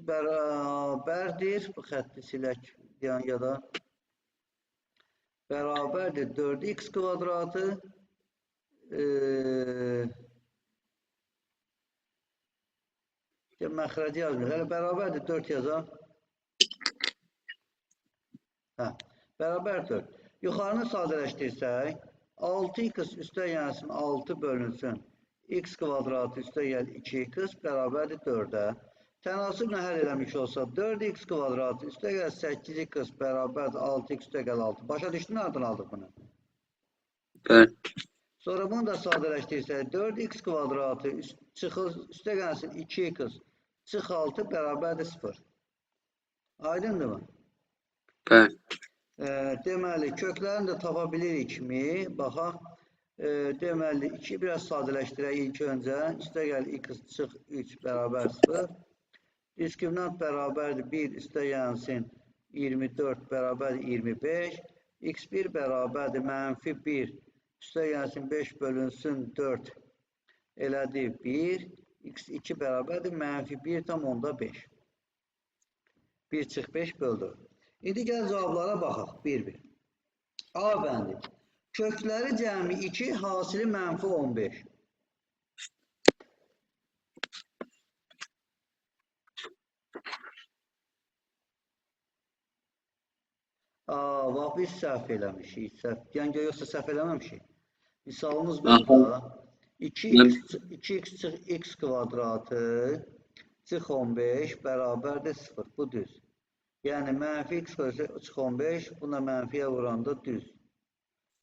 bərabərdir, bu xətti silək ya da bərabərdir 4x kvadratı məxrəci yazmıyor. Hələ bərabərdir 4 yazaq. Bərabər 4. Yuxarını sadələşdirsək, 6x üstə gəlsin 6 bölünsün. X kvadratı üstə gəl 2x bərabərdir 4-ə. Tənasiblə həll eləmiş olsa 4x kvadratı üstə gəl 8x bərabərdir 6x üstə gəl 6. Başa düşdün, nereden aldıq bunu? Bəli. Sonra bunu da sadeleştirirse 4x kvadratı üste gelsin 2x çıx 6 bərabərdir 0. Aydındır mı? Bəli. Deməli, köklərini də tapa bilirikmi? Baxaq. Deməli, 2 biraz sadələşdirək ilk öncə. Üstə gəl x çıx 3 bərabər 0. Diskriminant bərabərdir 1 üstə gəlsin 24 bərabər 25. x1 bərabərdir mənfi 1 üstə gəlsin 5 bölünsün 4 elədi 1. x2 bərabərdir mənfi 1 tam onda 5. 1 çıx 5 böldü. İndi gəl cavablara baxaq bir-bir. A bəndi. Kökləri cəmi 2, hasili mənfi 15. Bax biz səhv eləmişik. Yəni yoxsa səhv eləməmişik. Misalımız burada 2x çıx x kvadratı çıx 15 bərabərdir 0. Bu düz. Yəni mənfi x kvadratı çıx 15, buna mənfiyə vuranda düz.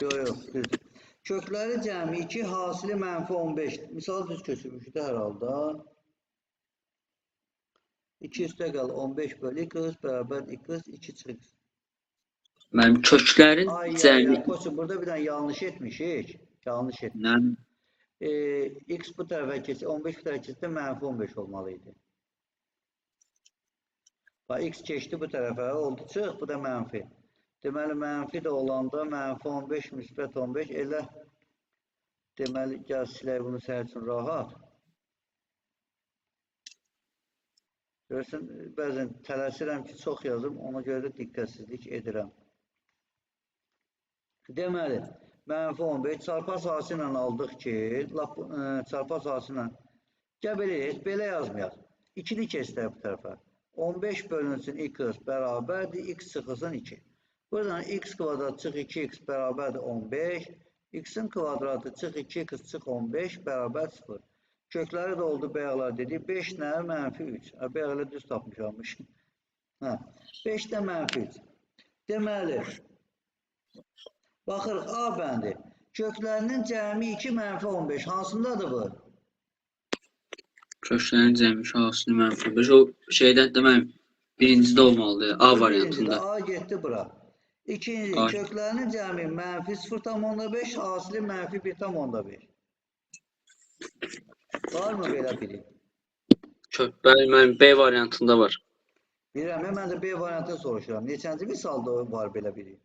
Yox, düz. Kökləri cəmi 2, hasili mənfi 15. Misal düz köçürmüşdü hər halda. 2 üstə qal 15 bölü x bərabər x 2 çıx x. Mənim köklərin cəmi. Koçum, burada bir dənə yanlış etmişik. Yanlış etmişik. X bu tərəfə keçsə, 15 bu tərəfə keçsə mənfi 15 olmalıydı. X keçdi bu tərəfə, oldu çıx, bu da mənfi. Deməli, mənfi də olanda mənfi 15, müsbət 15, elə deməli, gəl silək bunu sənin üçün rahat. Görürsən, bəzən tələsirəm ki, çox yazım, ona görə də diqqətsizlik edirəm. Deməli, mənfi 15 çarpı asası ilə aldıq ki, çarpı asası ilə gəl belə yazmayaq. 2-ni keçdir bu tərəfə. 15 bölünsün x bərabərdir, x çıxılsın 2. Buradan x kvadrat çıx 2x bərabərdir 15. X-in kvadratı çıx 2x çıx 15 bərabər 0. Kökləri də oldu bayaqlar dedik. 5 nə? Mənfi 3. Bayaqlar düz tapmışammış. 5 də mənfi 3. Deməli, baxırıq A bəndi. Köklərinin cəmi 2 mənfi 15. Hansındadır bu? Köklərin cəmi hasili mənfi 15. O şeydən də mənim birincidə olmalıdır. A variantında. A getdi bura. İkinci, köklərinin cəmi mənfi 0,5, hasili mənfi 1,5. Var mı belə biri? Bəli, mənim B variantında var. Bilirəm, mən də B variantını soruşuram. Neçənci misalda var belə biri?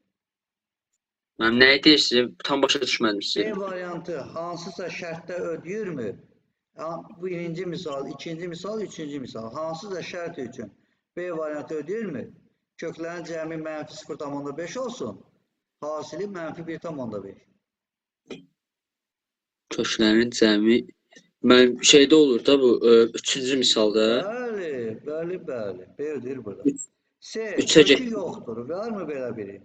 Mənim nəyi deyirsiniz? Tam başa düşmədim sizi. B variantı hansısa şərtdə ödəyirmi? Birinci misal, ikinci misal, üçüncü misal. Hansısa şərt üçün B variantı ödəyirmi? Köklərin cəmi mənfi 0,5 olsun. Hasili mənfi 1,5. Köklərin cəmi mənim şeydə olur da bu üçüncü misalda. Bəli. B ödəyir burada. C, kökü yoxdur. Varmı belə biri?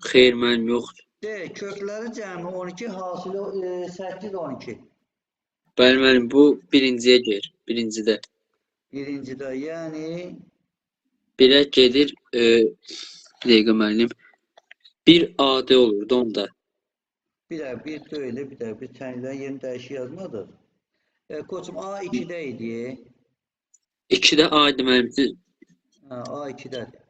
Xeyr, mənim yoxdur. D, kökləri cəmi 12, hasili 8, 12. Bəli, mənim bu birinciyə gedir. Birincidə. Birincidə, yəni... Birə gedir, bir dəqiqə müəllim. Bir AD olurdu onda. Bir deyil, bir tənədən yerini dəyişik yazmadıq. Koçum, A2-də idi. 2-də A idi mənimki. A2-dədir.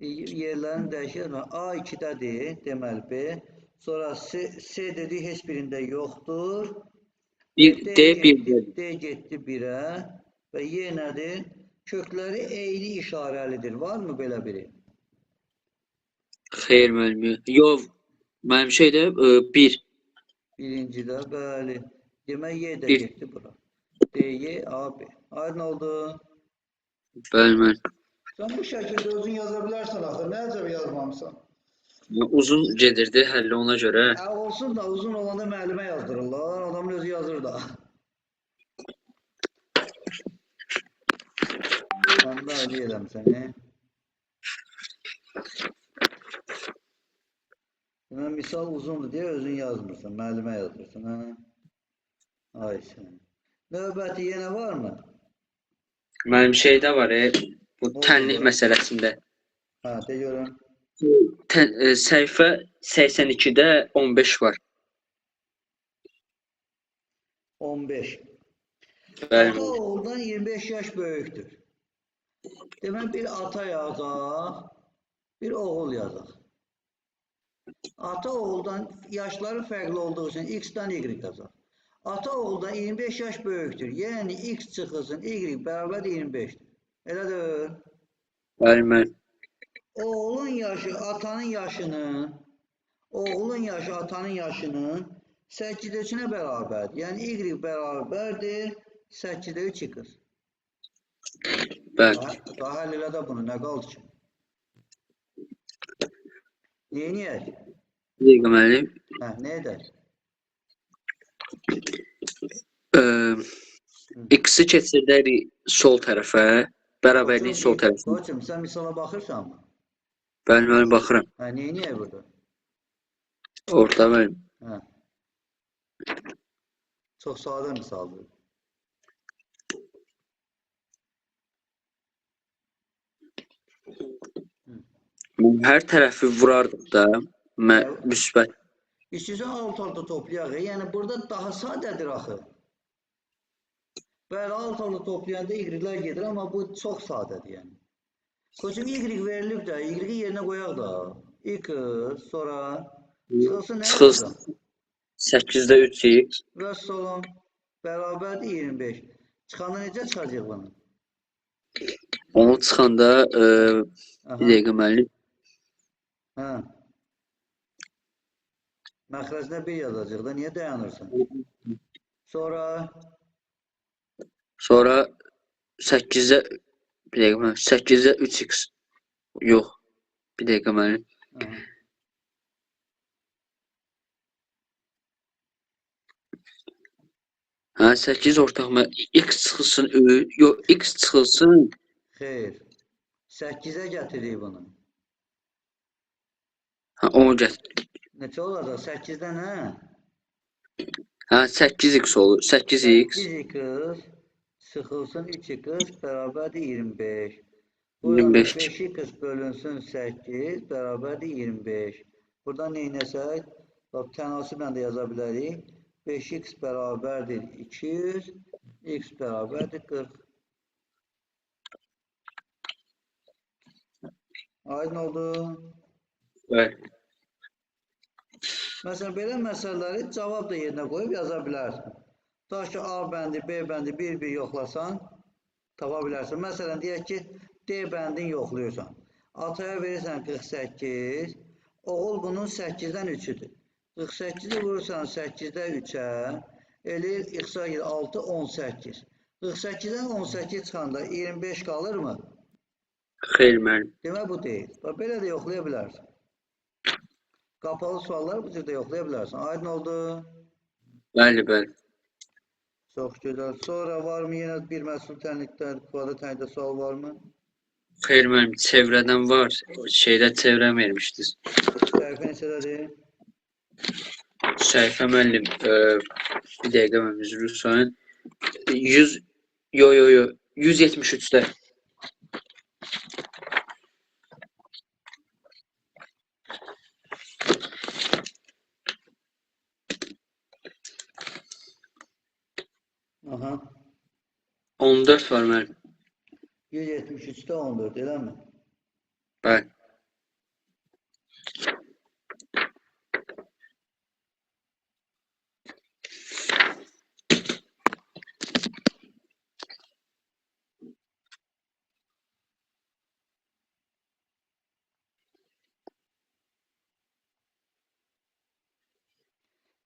Yerlərini dəyişik yazmadıq. A2-dədir, deməli B. Sonra C dedik, heç birində yoxdur. D getdi 1-ə və Y nədir? Kökləri eyni işarəlidir. Varmı belə biri? Xeyr, mənim yox. Mənim şeydə 1. Birincidə, bəli. Demək Y də getdi bura. D, Y, A, B. Aydın oldu? Bəli, mənim. Sən bu şəkildə özün yaza bilərsən axı. Nə əcəb yazmamısan? Uzun gedirdi həlli ona görə. Olsun da uzun olanda müəllimə yazdırırlar. Adamın özü yazır da. Mən də öyle edəm səni. Misal uzundur deyə özün yazmırsan. Müəllimə yazdırırsan. Ay sən. Növbəti yenə var mı? Mənim şeydə var, bu tənlik məsələsində. De görüm. Səhifə 82-də 15 var. 15. Bəli. Ata oğuldan 25 yaş böyükdür. Demək bir ata yazaq, bir oğul yazaq. Ata oğuldan yaşları fərqli olduğu üçün x-dan y yazaq. Ata oğuldan 25 yaş böyükdür. Yəni x çıxılsın y bərabər 25'dir. Elədir. Bəli. Oğulun yaşı atanın yaşının 8'də 3'üne bərabərdir. Yəni y bərabərdir 8'də 3 x. Bəli. Daha həll elə də bunu, nə qaldı ki? Neyiniyək? Deməli, Nə edək? x-i keçirdərik sol tərəfə, bərabərlik sol tərəfə. Koçum, sən misala baxırsan mı? Bəli, baxıram. Neyiniyək burada? Orada mənim. Çox sadə misaldır. Hər tərəfi vurardıq da, müsbət. İstəyirsən alt-alta toplayaq. Yəni burada daha sadədir axı. Bəli, alt-alta toplayanda y-lər gedir, amma bu çox sadədir yəni. Koçum y verilib də, y-i yerinə qoyaq da. X, sonra çıxılsın nə yapacaq? 8'də 3x. Və solun bərabərdir 25. Çıxanda necə çıxacaq bunu? Onu çıxanda bir dəqiqə müəllim. Məxrəcdə 1 yazacaq da, niyə dayanırsan? Sonra 8'də bir dəqiqə müəllim. 8'də 3x. Yox. Bir dəqiqə müəllim. Hə, 8 ortaq x çıxılsın 3. Yox, x çıxılsın. Xeyr. 8'ə gətiririk bunu. Hə, onu gətir. Neçə olacaq? 8'dən hə? Hə, 8x olur. 8x. 8x çıxılsın 3x bərabərdir 25. 25. 5x bölünsün 8 bərabərdir 25. Buradan neynəsək? Tənasiblə də yaza bilərik. 5x bərabərdir 200, x bərabərdir 40. Aydın oldu. Bəli. Məsələn, belə məsələləri cavab da yerinə qoyub yaza bilərsən. Ta ki, A bəndi, B bəndi bir-bir yoxlasan, tapa bilərsən. Məsələn, deyək ki, D bəndini yoxlayırsan. Ataya verirsən 48, oğul bunun 8'dən 3'üdür. 48'i vurursan 8'də 3'ə, eləyir x-a 6, 18. 48'dən 18 çıxanda 25 qalır mı? Xeyr, müəllim. Demək bu deyil. Belə də yoxlaya bilərsən. Qapalı sualları bu cür də yoxlaya bilərsən. Aydın oldu? Bəli. Çox gözəl. Sonra varmı yenə bir məsul tənlikdə, kvadrat tənlikdə sual varmı? Xeyr, müəllim. Çevrədən var. Şeydə çevrə vermişdiniz. Səhifə neçədədir? Səhifə müəllim. Bir dəqiqə mənim üzrlü sayın. 173'də. Aha. 14 var müəllim. 173'də 14, elə mi? Bəli.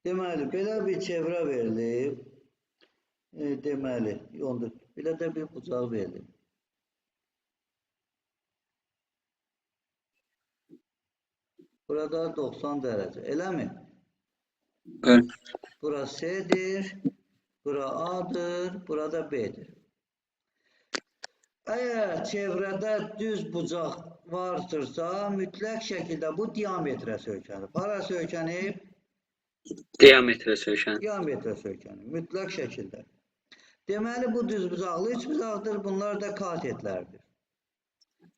Deməli, belə bir çevrə verilib. Deməli, belə də bir bucaq verilib. Burada 90 dərəcə, elə mi? Bəli. Bura C'dir, bura A'dır, burada B'dir. Əgər çevrədə düz bucaq vardırsa, mütləq şəkildə bu diametrə söykənir. Hara söykənib? Diametrə söykənir. Diametrə söykənir, mütləq şəkildə. Deməli, bu düz bucaqlı üç bucaqdır, bunlar da katetlərdir.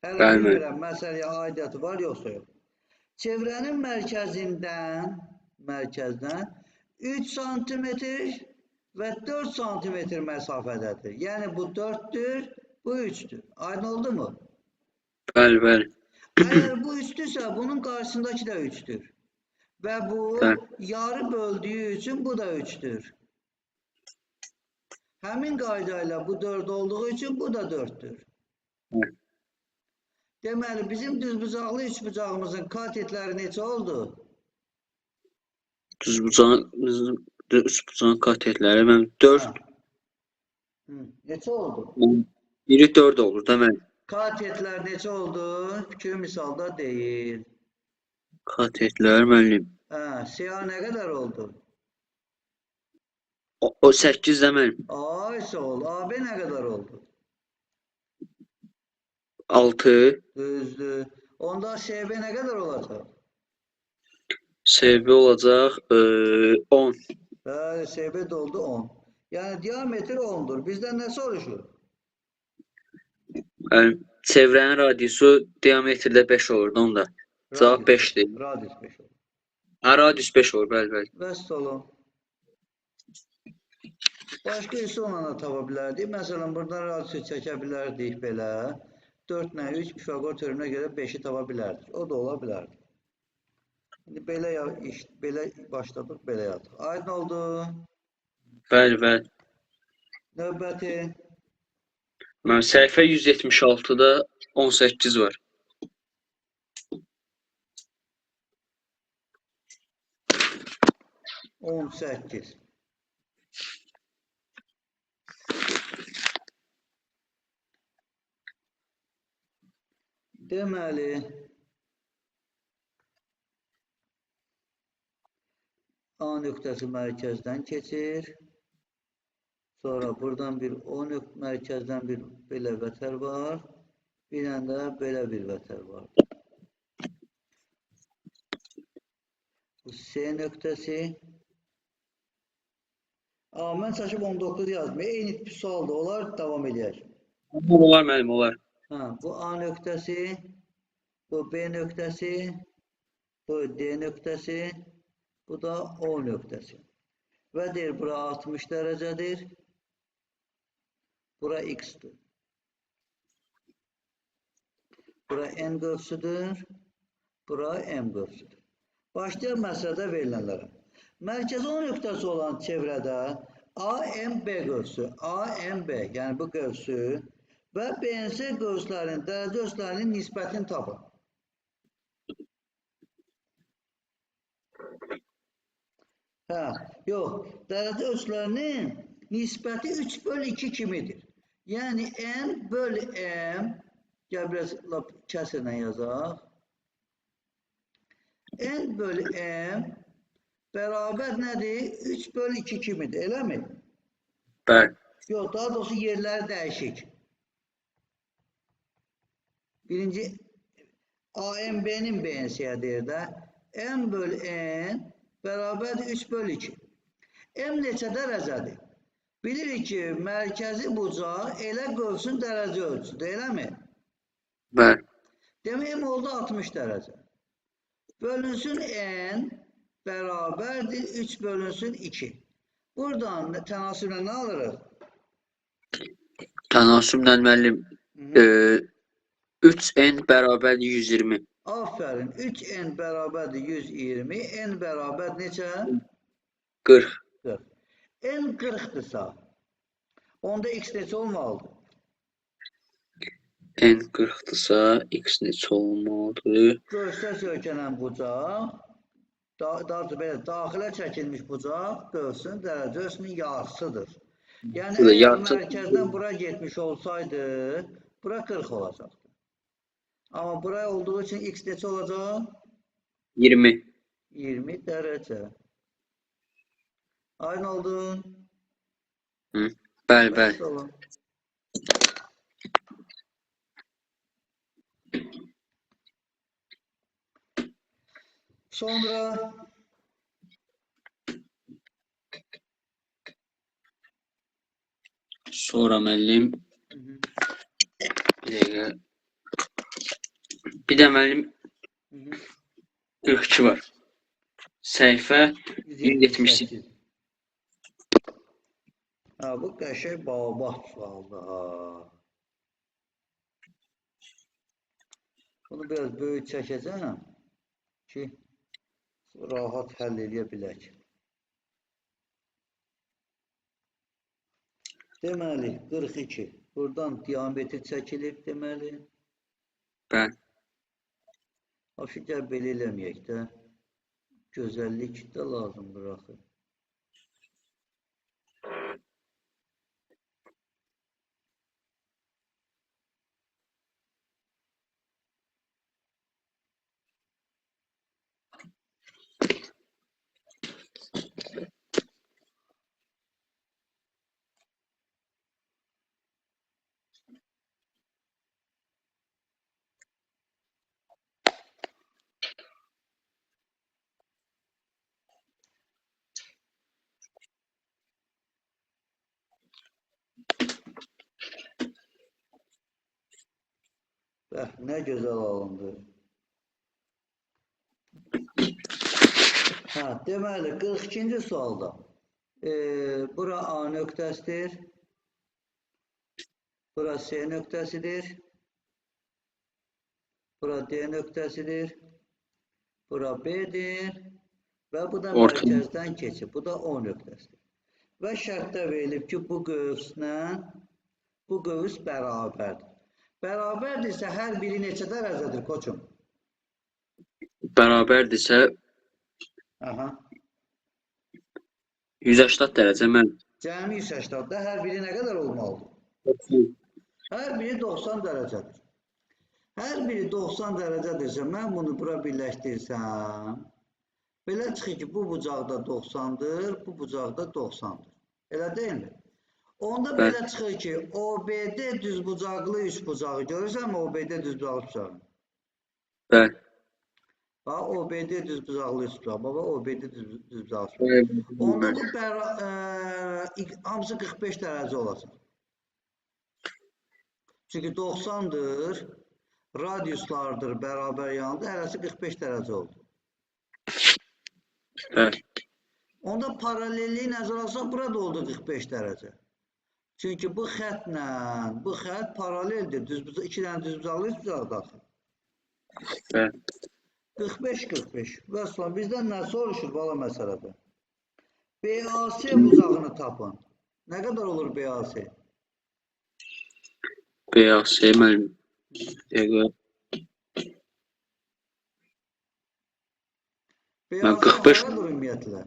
Hələ bilmirəm, məsələyə aidiyyatı var, yoxsa yox. Çevrenin merkezden 3 santimetre ve 4 santimetre mesafededir. Yani bu 4'tür, bu 3'tür. Aynı oldu mu? Bəli, bəli. Eğer bu 3'türse bunun karşısındaki de 3'tür. Ve bu Bəli. yarı böldüğü için bu da 3'tür. Həmin qaydayla bu 4 olduğu için bu da 4'tür. Bəli. Deməli, bizim düzbucaqlı üçbucağımızın katetləri neçə oldu? Düzbucağın katetləri mən 4, Ha. Neçə oldu? biri 4 olur da mən. Katetlər neçə oldu? Fikir misalda deyil. Katetlər müəllim. Siyah nə qədər oldu? O 8 də mənim. A isə oldu. AB nə qədər oldu? 6. Düzdür. Onda SB nə qədər olacaq? SB olacaq 10. Bəli, SB də oldu 10. Yəni diametr 10'dur. Bizdən nə soruşur? Yəni çevrənin radiusu diametrdə 5 olurdu onda. Cavab 5'dir. Radius 5 olur. Ha, radius 5 olur, bəli, bəli. Bəs olun. Başqa üsulla da tapa bilərdik. Məsələn, buradan radiusu çəkə bilərdik belə. 4 ilə 3 Pifaqor teoreminə görə 5'i tapa bilərdik. O da ola bilərdi. İndi belə başladıq, belə yazdık. Aydın oldu. Bəli, bəli. Növbəti. Mən səhifə 176-da 18 var. On səkkiz. Deməli, A nöqtəsi mərkəzdən keçir. Sonra buradan bir O mərkəzdən bir belə vətər var. Bir dənə də belə bir vətər var. Bu C nöqtəsi. Mən çəkib 19 yazdım. Eyni tip sualda olar, davam edək. Olar müəllim, olar. Bu A nöqtəsi, bu B nöqtəsi, bu D nöqtəsi, bu da O nöqtəsi. Və deyir, bura 60 dərəcədir. Bura X-dir. Bura N qövsüdür. Bura M qövsüdür. Başlayaq məsələdə verilənlərə. Mərkəzi O nöqtəsi olan çevrədə AMB qövsü, AMB, yəni bu qövsü və BNC qövslərinin, dərəcə ölçülərinin nisbətini tapın. Yox, dərəcə ölçülərinin nisbəti 3/2 kimidir. Yəni N bölü M, gəl biraz kəsrlə yazaq. N bölü M bərabər nədir? 3/2 kimidir, eləmi? Bəli. Yox, daha doğrusu yerləri dəyişik. Birinci AMB'nin BNC'yə deyir də. M bölü N bərabərdir 3/2. M neçə dərəcədir? Bilirik ki, mərkəzi bucaq elə qövsün dərəcə ölçüdür, eləmi? Bəli. Demək, M oldu 60 dərəcə. Bölünsün N bərabərdir 3 bölünsün 2. Buradan tənasüblə nə alırıq? Tənasüblə müəllim 3N bərabərdir 120. Aferin. 3N bərabərdir 120. N bərabər neçə? 40. 40. N 40'dırsa, onda X neçə olmalıdır? N 40'dırsa, X neçə olmalıdır? Göstər söykənən bucaq, belə daxilə çəkilmiş bucaq qövsün dərəcə ölçüsünün yarısıdır. Yəni, əgər mərkəzdən bura getmiş olsaydı, bura 40 olacaqdı. Amma buraya olduğu için X neçə olacaq? 20. 20 dərəcə. Aynı oldu. Bəli, bəli. Sonra müəllim bir dəqiqə. Bir də müəllim 42 var. Səhifə 178. 178. Ha, bu qəşəng baobab sualdır. Ha. Bunu biraz böyük çəkəcəm ki, rahat həll edə bilək. Deməli, 42. Buradan diametr çəkilir deməli. Bəli. Afı gəl belə eləməyək də. Gözəllik də lazımdır axı. Bəh, nə gözəl alındı. Ha, deməli, 42-ci sualda. Bura A nöqtəsidir. Bura C nöqtəsidir. Bura D nöqtəsidir. Bura B'dir. Və bu da mərkəzdən keçir. Bu da O nöqtəsidir. Və şərtdə verilib ki, bu qövslə bu qövs bərabərdir. Bərabərdirsə, hər biri neçə dərəcədir, koçum? Bərabərdirsə, Aha. 180 dərəcə mən. Cəmi 180-da hər biri nə qədər olmalıdır? Hər biri 90 dərəcədir. Hər biri 90 dərəcədirsə, mən bunu bura birləşdirsəm, belə çıxır ki, bu bucaqda 90-dır, bu bucaqda 90-dır. Elə deyilmi? Onda belə çıxır ki, OBD düzbucaqlı üçbucağı görürsənmi? OBD düzbucaqlı üçbucağı. Bəli. Bax, OBD düzbucaqlı üçbucağı. Baba, OBD düzbucaqlı üçbucağı. Onda bu hamısı 45 dərəcə olacaq. Çünki 90-dır, radiuslardır, bərabər yanında, hərəsi 45 dərəcə oldu. Bəli. Onda paralelliyi nəzərə alsaq, burada oldu 45 dərəcə. Çünki bu xətlə, bu xət paraleldir. İki dənə düzbucaqlı üçbucaqdadır. Bəli. 45-45. Və sonra bizdən nə soruşur bala məsələdə? BAC bucağını tapın. Nə qədər olur BAC? BAC mənim. BAC 45 haradır ümumiyyətlə?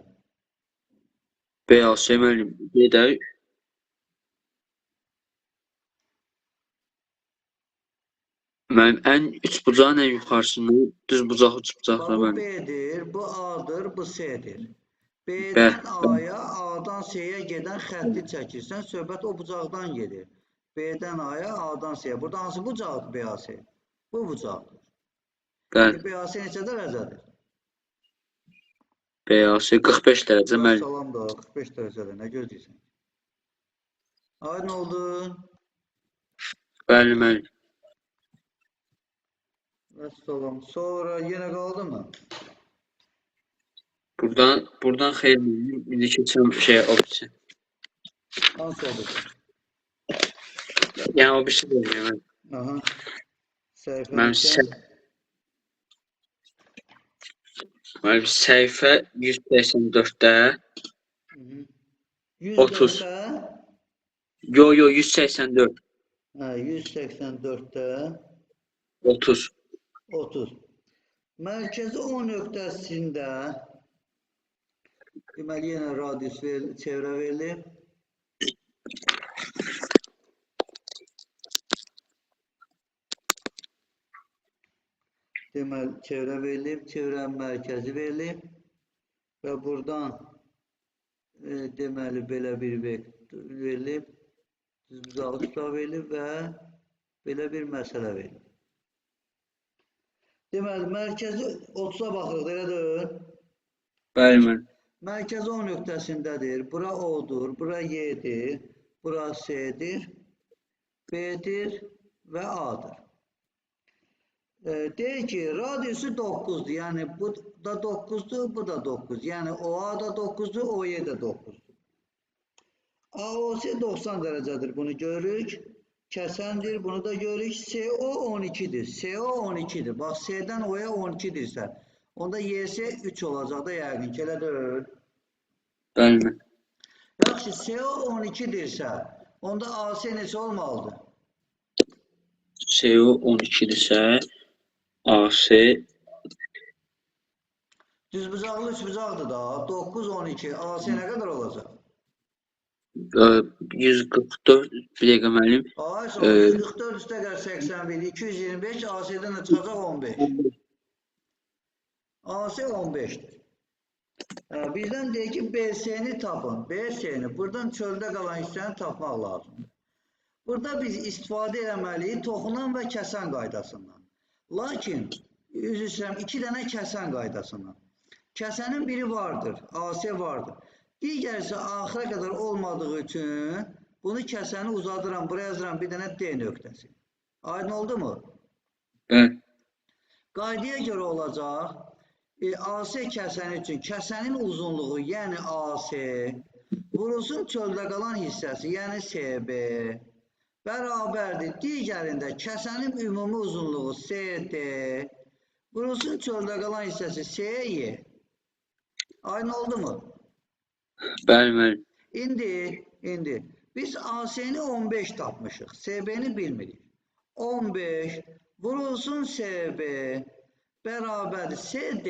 BAC mənim. Gedək. Mənim ən üçbucağın ən yuxarısını düzbucaq üçbucaqla Bu mənim. B'dir, bu A'dır, bu C'dir. B'dən A'ya, A'dan C'yə gedən xətti çəkirsən, söhbət o bucaqdan gedir. B'dən A'ya, A'dan C'yə. Burada hansı bucaqdır BAC? Bu bucaqdır. Bəli. BAC neçə dərəcədir? BAC 45 dərəcə mənim. Salam da 45 dərəcədə, nə gözləyirsən? Aydın oldu. Bəli mənim. Salam. Sonra yenə qaldı mı? Buradan xeyir indi keçəm opsiya. Hansı oldu? Yəni opsiya deyirəm mən. Aha. Mənim səhifə 184-də 30. Yo 184. Hə, 184-də 30. 30. Mərkəzi O nöqtəsində deməli yenə radius çevrə verilib. Deməli çevrə verilib, çevrənin mərkəzi verilib və buradan deməli belə bir vektor verilib, düzbucağı tutar verilib və belə bir məsələ verilib. Deməli, mərkəzi 30-a baxırıq, elə deyil? Bəli mən. Mərkəzi O nöqtəsindədir. Bura O'dur, bura Y'dir, bura C'dir, B'dir və A'dır. Deyir ki, radiusu 9'dur. Yani bu da 9'dur, bu da 9. Yani OA da 9'dur, OY da 9'dur. AOC 90 derecedir. Bunu görürük. Kesendir. Bunu da görürük. CO 12'dir. CO 12'dir. Bak C'den O'ya 12'dirsə. Onda YS 3 olacaq da yəqin ki, elə deyil. Bəli. Yaxşı, CO 12'dirsə, onda AC neçə olmalıdır? CO 12-dirsə, AC Düzbucaqlı üçbucaqdır da. 9, 12. AC nə qədər olacaq? 144 bir dəqiqə müəllim. Ay, sonra 144 üstə qədər 81, 225, AC-dən də çıxacaq 15. AC 15'dir. Bizden deyir ki BS'ni tapın. BS'ni buradan çöldə qalan hissəni tapmaq lazım. Burada biz istifadə etməliyik toxunan və kəsən qaydasından. Lakin üzr istəyirəm 2 dənə kəsən qaydasından. Kəsənin biri vardır, AC vardır. Digəri isə axıra qədər olmadığı üçün bunu kəsəni uzadıram, buraya yazıram bir dənə D nöqtəsi. Aydın oldu mu? Bəli. Qaydaya görə olacaq. AC kəsəni üçün kəsənin uzunluğu, yəni AC, vurulsun çöldə qalan hissəsi, yəni CB, bərabərdir. Digərində kəsənin ümumi uzunluğu CD, vurulsun çöldə qalan hissəsi CY. Aynı oldu mu? Bəli, müəllim. İndi biz AC-ni 15 tapmışıq, CB-ni bilmirik. 15 vurulsun CB bərabər CD.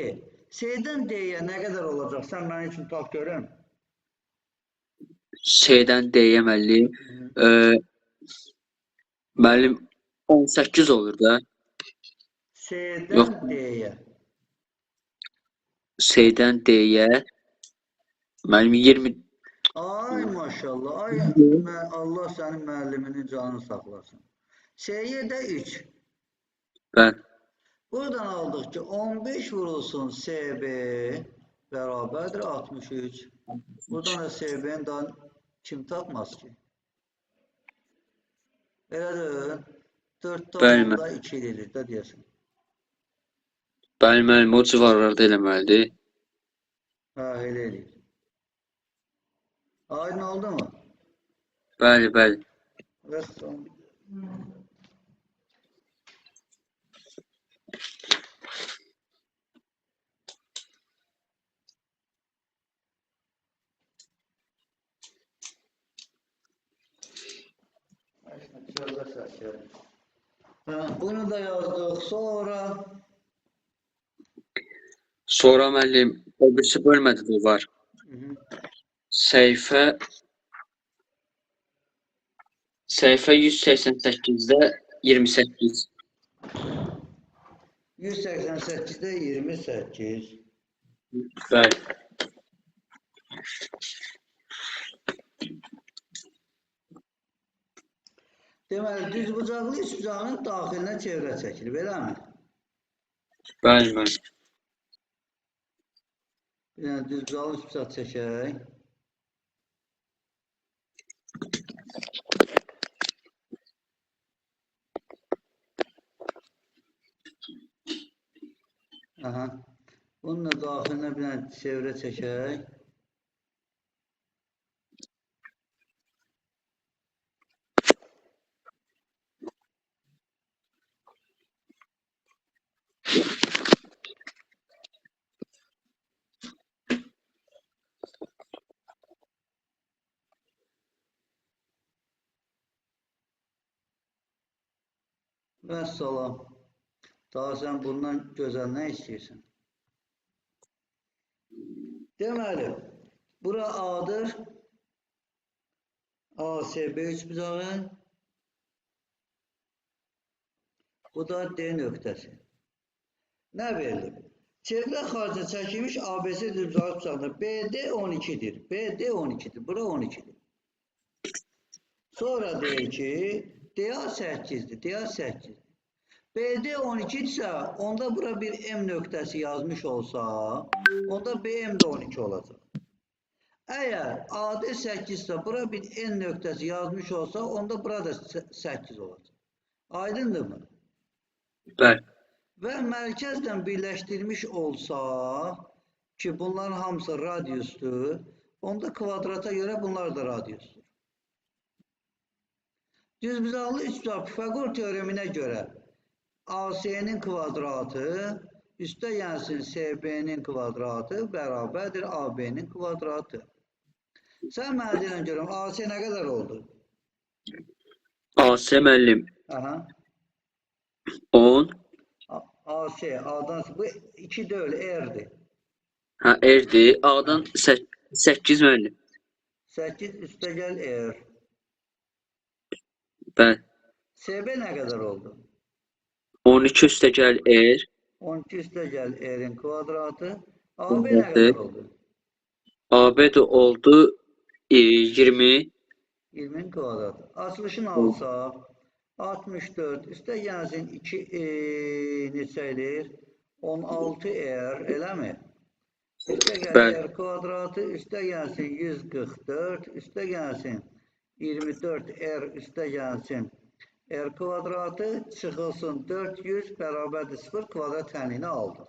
C'dən D'yə nə qədər olacaq? Sən mənim üçün tap görün. C-dən D-yə müəllim. Müəllim 18 olur da. C'dən D'yə. C-dən D-yə müəllim 20. Ay maşallah. Ay Allah sənin müəlliminin canını saxlasın. C'yə də 3. Bəli. Buradan aldıq ki 15 vurulsun CB bərabərdir 63. Buradan da CB'ni daha kim tapmaz ki? Elədir. 4'də 10'da 2 edilir də deyəsən. Bəli, müəllim, o civarlarda eləməlidir. Hə, elə eləyir. Aydın oldu mu? Bəli, bəli. Rəssam. Bunu da yazdık. Sonra müəllim, o birisi bölmədə də var. Səhifə 188-də 28. 188'də 28. Bəli. Deməli, düzbucaqlı üçbucağının daxilinə çevrə çəkilir, beləmi? Bəli, müəllim. Bir dənə düzbucaqlı üçbucaq çəkək. Aha. Bunun da daxilinə bir dənə çevrə çəkək. Vəssalam. Daha sən bundan gözəl nə istəyirsən? Deməli, bura A'dır. ASB üçbucağı. Bu da D nöqtəsi. Nə verilib? Çevrə xaricə çəkilmiş ABC düzbucağı üçbucağında BD 12'dir. BD 12'dir. Bura 12'dir. Sonra deyir ki, DA 8'dir. DA 8'dir. BD 12 ise onda bura bir M nöqtəsi yazmış olsa, onda BM de 12 olacaq. Eğer AD 8 ise bura bir N nöqtəsi yazmış olsa, onda burada 8 olacaq. Aydındır mı? Bəli. və mərkəzlə birləşdirmiş olsa ki, bunların hamısı radiusdur, onda kvadrata görə bunlar da radiusdur. Düzbucaqlı üçbucaq Pifaqor teoreminə görə AC-nin kvadratı üstə gəlsin CB-nin kvadratı bərabərdir AB-nin kvadratı. Sən mənə deyən görüm, AC nə qədər oldu? AC müəllim Aha. 10. AC, A'dan bu 2 deyil, R'dir. Ha, R'dir. A'dan 8 müəllim. 8 üstə gəl R. Bəli. CB nə qədər oldu? 12 üstə gəl R. 12 üstə gəl R'in kvadratı. AB nə qədər oldu? AB də oldu 20. 20'nin kvadratı. Açılışını alsaq, 64 üstə gəlsin 2 neçə eləyir? 16 R, eləmi? Üstə gəl R kvadratı, üstə gəlsin 144, üstə gəlsin 24 R, üstə gəlsin R kvadratı, çıxılsın 400 bərabərdir 0 kvadrat tənliyini aldıq.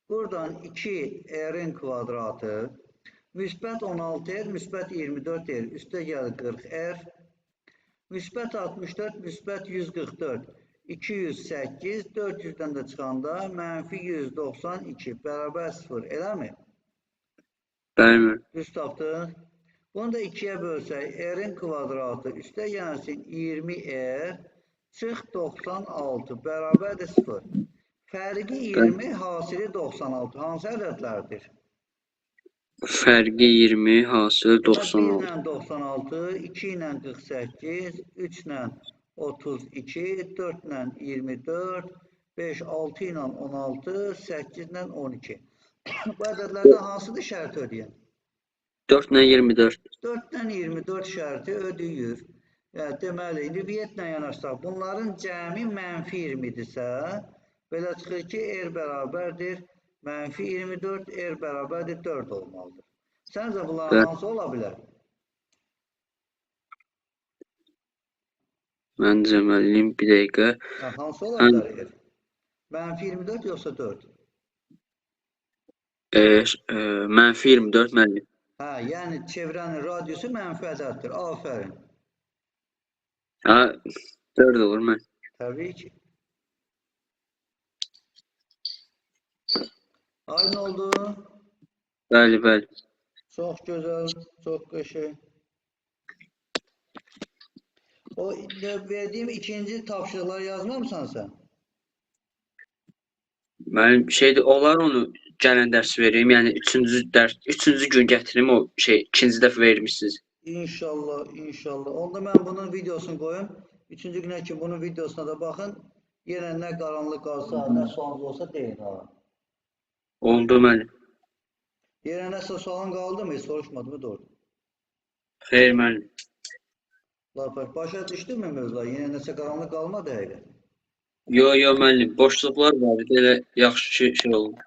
Buradan 2 R'in kvadratı, müsbət 16 R, müsbət 24 R, üstə gəlir 40 R, müsbət 64, müsbət 144, 208, 400-dən də çıxanda mənfi 192, bərabər 0, eləmi? Bəli. Düz tapdıq. Bunu da 2-yə bölsək, R'in kvadratı üstə gəlsin 20 R, çıx 96, bərabərdir 0. Fərqi 20, hasili 96. Hansı ədədlərdir? Fərqi 20, hasili 1 96. ilə 96, 2 ilə 48, 3 ilə 32, 4 ilə 24, 5, 6 ilə 16, 8 ilə 12. Bu ədədlərdən hansıdır şərti ödəyən? 4 ilə 24. 4 ilə 24 şərti ödəyir. Yəni, deməli, indi viyyətlə yanaşsaq, bunların cəmi mənfi 20-dirsə, belə çıxır ki, R bərabərdir, mənfi 24, R bərabərdir 4 olmalıdır. Səncə bunların hansı ola bilər? Məncə müəllim bir dəqiqə. Hansı ola bilər R? Mənfi 24 yoxsa 4? Mənfi 24 müəllim. Hə, yəni çevrənin radiusu mənfi ədəddir. Afərin. Ha, 4 olur mən. Təbii ki. Aydın oldu. Bəli, bəli. Çox gözəl, çox qəşəng. O verdiyim ikinci tapşırıqları yazmamısan sən? Mənim şeydir, olar onu gələn dərs vereyim. Yəni üçüncü gün gətirim o ikinci dəfə vermişsiniz. İnşallah, inşallah. Onda mən bunun videosunu qoyum. Üçüncü günə ki bunun videosuna da baxın. Yenə nə qaranlıq qalsa, nə sualınız olsa deyin ha. Oldu müəllim. Yenə nəsə sualın qaldı mı? Soruşmadım doğru. Xeyr müəllim. Başa düşdünmü mövzular? Yenə nəsə qaranlıq qalmadı həqiqət. Yo müəllim, boşluqlar var idi, elə yaxşı şey oldu.